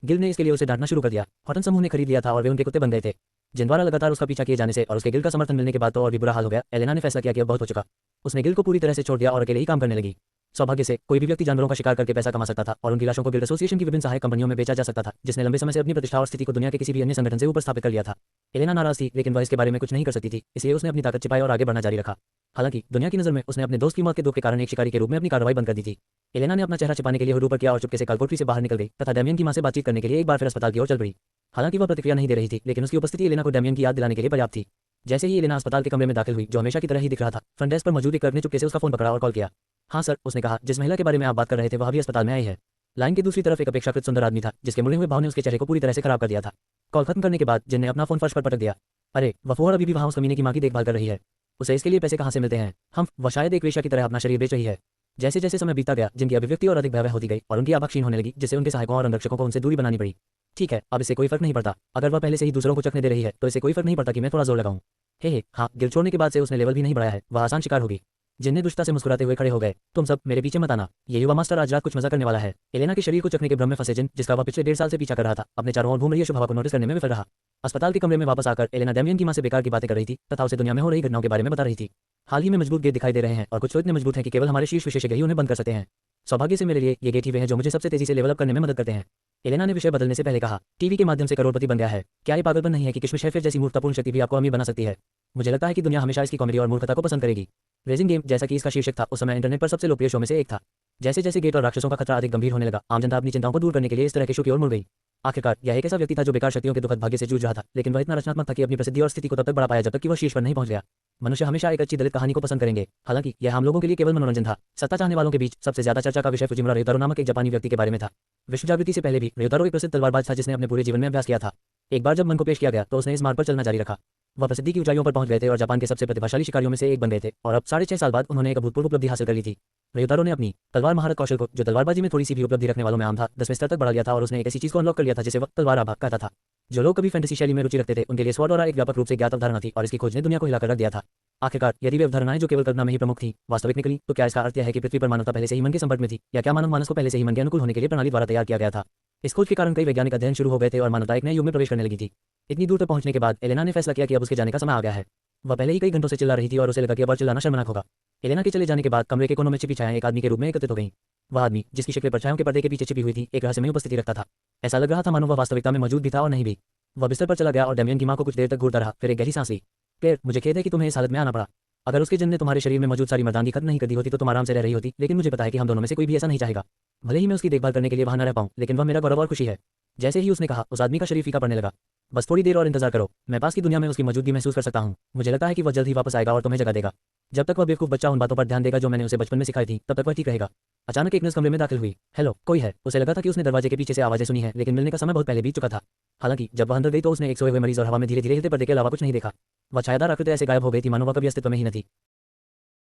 गिल्ड ने इसके लिए उसे डांटना शुरू कर दिया। हॉटन समूह ने खरीद लिया था और वे उनके कुत्ते बन गए थे, जिन द्वारा लगातार उसका पीछा किए जाने से और उसके गिल्ड का समर्थन मिलने के बाद तो और भी बुरा हाल हो गया। एलेना ने फैसला किया कि अब बहुत हो चुका। उसने गिल्ड को पूरी तरह से छोड़ दिया और अकेले ही काम करने लगी। सौभाग्य से कोई भी व्यक्ति जानवरों का शिकार करके पैसा कमा सकता था और उनकी लाशों को गिल्ड एसोसिएशन की विभिन्न सहायक कंपनियों में बेचा जा सकता था, जिसने लंबे समय से अपनी प्रतिष्ठा और स्थिति को दुनिया के किसी भी अन्य संगठन से ऊपर स्थापित कर लिया था। एलेना नाराज थी, लेकिन वह इसके बारे में कुछ नहीं कर सकती थी, इसलिए उसने अपनी ताकत छिपाई और आगे बढ़ना जारी रखा। हालांकि दुनिया की नज़र में उसने अपने दोस्त की मौत के दुख के कारण एक शिकारी के रूप में अपनी कार्रवाई बंद कर दी थी। एलेना ने अपना चेहरा छिपाने के लिए हुड ऊपर किया और चुपके से कलकोठरी से बाहर निकल गई तथा डेमियन की मां से बातचीत करने के लिए एक बार फिर अस्पताल की ओर चल पड़ी। हालांकि वह प्रतिक्रिया नहीं दे रही थी, लेकिन उसकी उपस्थिति एलेना को डेमियन की याद दिलाने के लिए पर्याप्त थी। जैसे ही एलेना अस्पताल के कमरे में दाखिल हुई, जो हमेशा की तरह ही दिख रहा था, फ्रंट डेस्क पर मौजूद एक क्लर्क ने चुपके से उसका फोन पकड़ा और कॉल किया। हाँ सर, उसने कहा, जिस महिला के बारे में आप बात कर रहे थे वह भी अस्पताल में आई है। लाइन की दूसरी तरफ एक अपेक्षाकृत सुंदर आदमी था, जिसके मुड़े हुए भाव ने उसके चेहरे को पूरी तरह से खराब कर दिया था। कॉल खत्म करने के बाद जिन ने अपना फोन फर्श पर पटक दिया। अरे, वफूर अभी भी वहाँ उस कमीने की मां की देखभाल कर रही है। उसे इसके लिए पैसे कहाँ से मिलते हैं? वह शायद एक वेश्या की तरह अपना शरीर बेच रही है। जैसे जैसे समय बीतता गया, जिनकी अभिव्यक्ति और अधिक भयावह होती गई और उनकी आभा क्षीण होने लगी, जिससे उनके सहायकों और अंगरक्षकों को उनसे दूरी बनानी पड़ी। ठीक है, अब इससे कोई फर्क नहीं पड़ता। अगर वह पहले से ही दूसरों को चखने दे रही है तो इससे कोई फर्क नहीं पड़ता कि मैं थोड़ा जोर लगाऊं। हे, हाँ, गिल्ड छोड़ने के बाद से उसने लेवल भी नहीं बढ़ाया है। वह आसान शिकार होगी। जिन्हें दुष्टता से मुस्कुराते हुए खड़े हो गए। तुम सब मेरे पीछे मत आना, ये युवा मास्टर आज रात कुछ मजा करने वाला है। एलेना के शरीर को चखने के भ्रम में फंसे जिन, जिसका वह पिछले 1.5 साल से पीछा कर रहा था, अपने चारों ओर घूम रही शुभ हवा को नोटिस करने में विफल रहा। अस्पताल के कमरे में वापस आकर एलेना डेमियन की मां से बेकार की बातें कर रही थी तथा उसे दुनिया में हो रही घटनाओं के बारे में बता रही थी। हाल ही में मजबूत गेट दिखाई दे रहे हैं और कुछ तो इतने मजबूत हैं कि केवल हमारे शीर्ष विशेषज्ञ ही उन्हें बंद कर सकते हैं। सौभाग्य से मेरे लिए ये गेट ही वे हैं जो मुझे सबसे तेजी से लेवल अप करने में मदद करते हैं। एलेना ने विषय बदलने से पहले कहा, टीवी के माध्यम से करोड़पति बन गया है। क्या ये पागलपन नहीं है कि किशमिश हेरफेर जैसी मूर्खतापूर्ण शक्ति भी आपको अमीर बना सकती है? मुझे लगता है कि दुनिया हमेशा इसकी कॉमेडी और मूर्खता को पसंद करेगी। रेजिंग गेम, जैसा कि इसका शीर्षक था, उस समय इंटरनेट पर सबसे लोकप्रिय शो में से एक था। जैसे जैसे गेट और राक्षसों का खतरा अधिक गंभीर होने लगा, आम जनता अपनी चिंताओं को दूर करने के लिए इस तरह के शो की ओर मुड़ गई। आखिरकार यह एक ऐसा व्यक्ति था जो बेकार शक्तियों के दुखद भाग्य से जूझ रहा था, लेकिन वह इतना रचनात्मक था कि अपनी प्रसिद्धि और स्थिति को तब तक बढ़ा पाया जब तक कि वह शीर्ष पर नहीं पहुंच गया। मनुष्य हमेशा एक अच्छी दलित कहानी को पसंद करेंगे। हालांकि यह हम लोगों के लिए केवल मनोरंजन था। सत्ता चाहने वालों के बीच सबसे ज्यादा चर्चा का विषय फुजिमुरा रेयोतारो नामक एक जापानी व्यक्ति के बारे में था। विश्व जागृति से पहले भी रेयोतारो एक प्रसिद्ध तलवारबाज था जिसने अपने पूरे जीवन में अभ्यास किया था। एक बार जब मन को पेश किया गया तो उसने इस मार्ग पर चलना जारी रखा। वह प्रसिद्धि की ऊंचाइयों पर पहुंच गए थे और जापान के सबसे प्रतिभाशाली शिकारियों में से एक बन गए थे, और अब 6.5 साल बाद उन्होंने एक अभूतपूर्व उपलब्धि हासिल कर ली थी। रेयोतारो ने अपनी तलवार महारत कौशल को, जो तलवारबाजी में थोड़ी सी भी उपलब्धि रखने वालों में आम था, 10वें स्तर तक बढ़ा लिया था और उसने एक ऐसी चीज को अनलॉक कर लिया था जिसे वह तलवार आभा कहता था। जो लोग कभी फैंटेसी शैली में रुचि रखते थे उनके लिए स्वॉर्ड ऑरा एक व्यापक रूप से ज्ञात अवधारणा थी और इसकी खोज ने दुनिया को हिलाकर रख दिया था। आखिरकार यदि वे अवधारणाएं जो केवल कल्पना में ही प्रमुख थी वास्तविक निकली, तो क्या इसका अर्थ यह है कि पृथ्वी पर मानवता पहले से ही मन के संपर्क में थी, या क्या मानव मानस को पहले से ही मन के अनुकूल होने के लिए प्रणाली द्वारा तैयार किया गया था? इस खोज के कारण कई वैज्ञानिक अध्ययन शुरू हो गए थे और मानवता एक नए युग में प्रवेश करने लगी थी। इतनी दूर तक पहुंचने के बाद एलेना ने फैसला किया कि अब उसके जाने का समय आ गया है। वह पहले ही कई घंटों से चिल्ला रही थी और उसे लगा कि अब और चिल्लाना शर्मनाक होगा। एलेना के चले जाने के बाद कमरे के कोनों में छिपी छायाएं एक आदमी के रूप में एकत्रित हो गईं। वह आदमी, जिसकी शक्ल परछाइयों के पर्दे के पीछे छिपी हुई थी, एक रहस्यमय उपस्थिति रखता था। ऐसा लग रहा था मानो वह वास्तविकता में मौजूद भी था और नहीं भी। वह बिस्तर पर चला गया और डेमियन की मां को कुछ देर तक घूरता रहा, फिर एक गहरी सांस ली। क्लेयर, मुझे खेद है कि तुम्हें इस हालत में आना पड़ा। अगर उसके जन्म ने तुम्हारे शरीर में मौजूद सारी मर्दानगी खत्म नहीं कर दी होती तो तुम आराम से रह रही होती, लेकिन मुझे पता है कि हम दोनों में से कोई भी ऐसा नहीं चाहेगा। भले ही मैं उसकी देखभाल करने के लिए वहां न रह पाऊं, लेकिन वह मेरा गौरव और खुशी है। जैसे ही उसने कहा, उस आदमी का शरीर फीका पड़ने लगा। बस थोड़ी देर और इंतजार करो, मैं पास की दुनिया में उसकी मौजूदगी महसूस कर सकता हूँ। मुझे लगता है कि वह जल्द ही वापस आएगा और तुम्हें जगा देगा। जब तक वह बेवकूफ बच्चा उन बातों पर ध्यान देगा जो मैंने उसे बचपन में सिखाई थी, तब तक वह ठीक रहेगा। अचानक एक नर्स कमरे में दाखिल हुई। हेलो, कोई है? उसे लगा था कि उसने दरवाजे के पीछे से आवाजें सुनी है, लेकिन मिलने का समय बहुत पहले बीत चुका था। हालांकि जब वह अंदर गई तो उसने एक सोए हुए मरीज और हवा में धीरे धीरे हिलते पर्दे के अलावा कुछ नहीं देखा। वह छायादार आकृति ऐसे गायब हो गई थी मानो वह कभी अस्तित्व में ही न थी।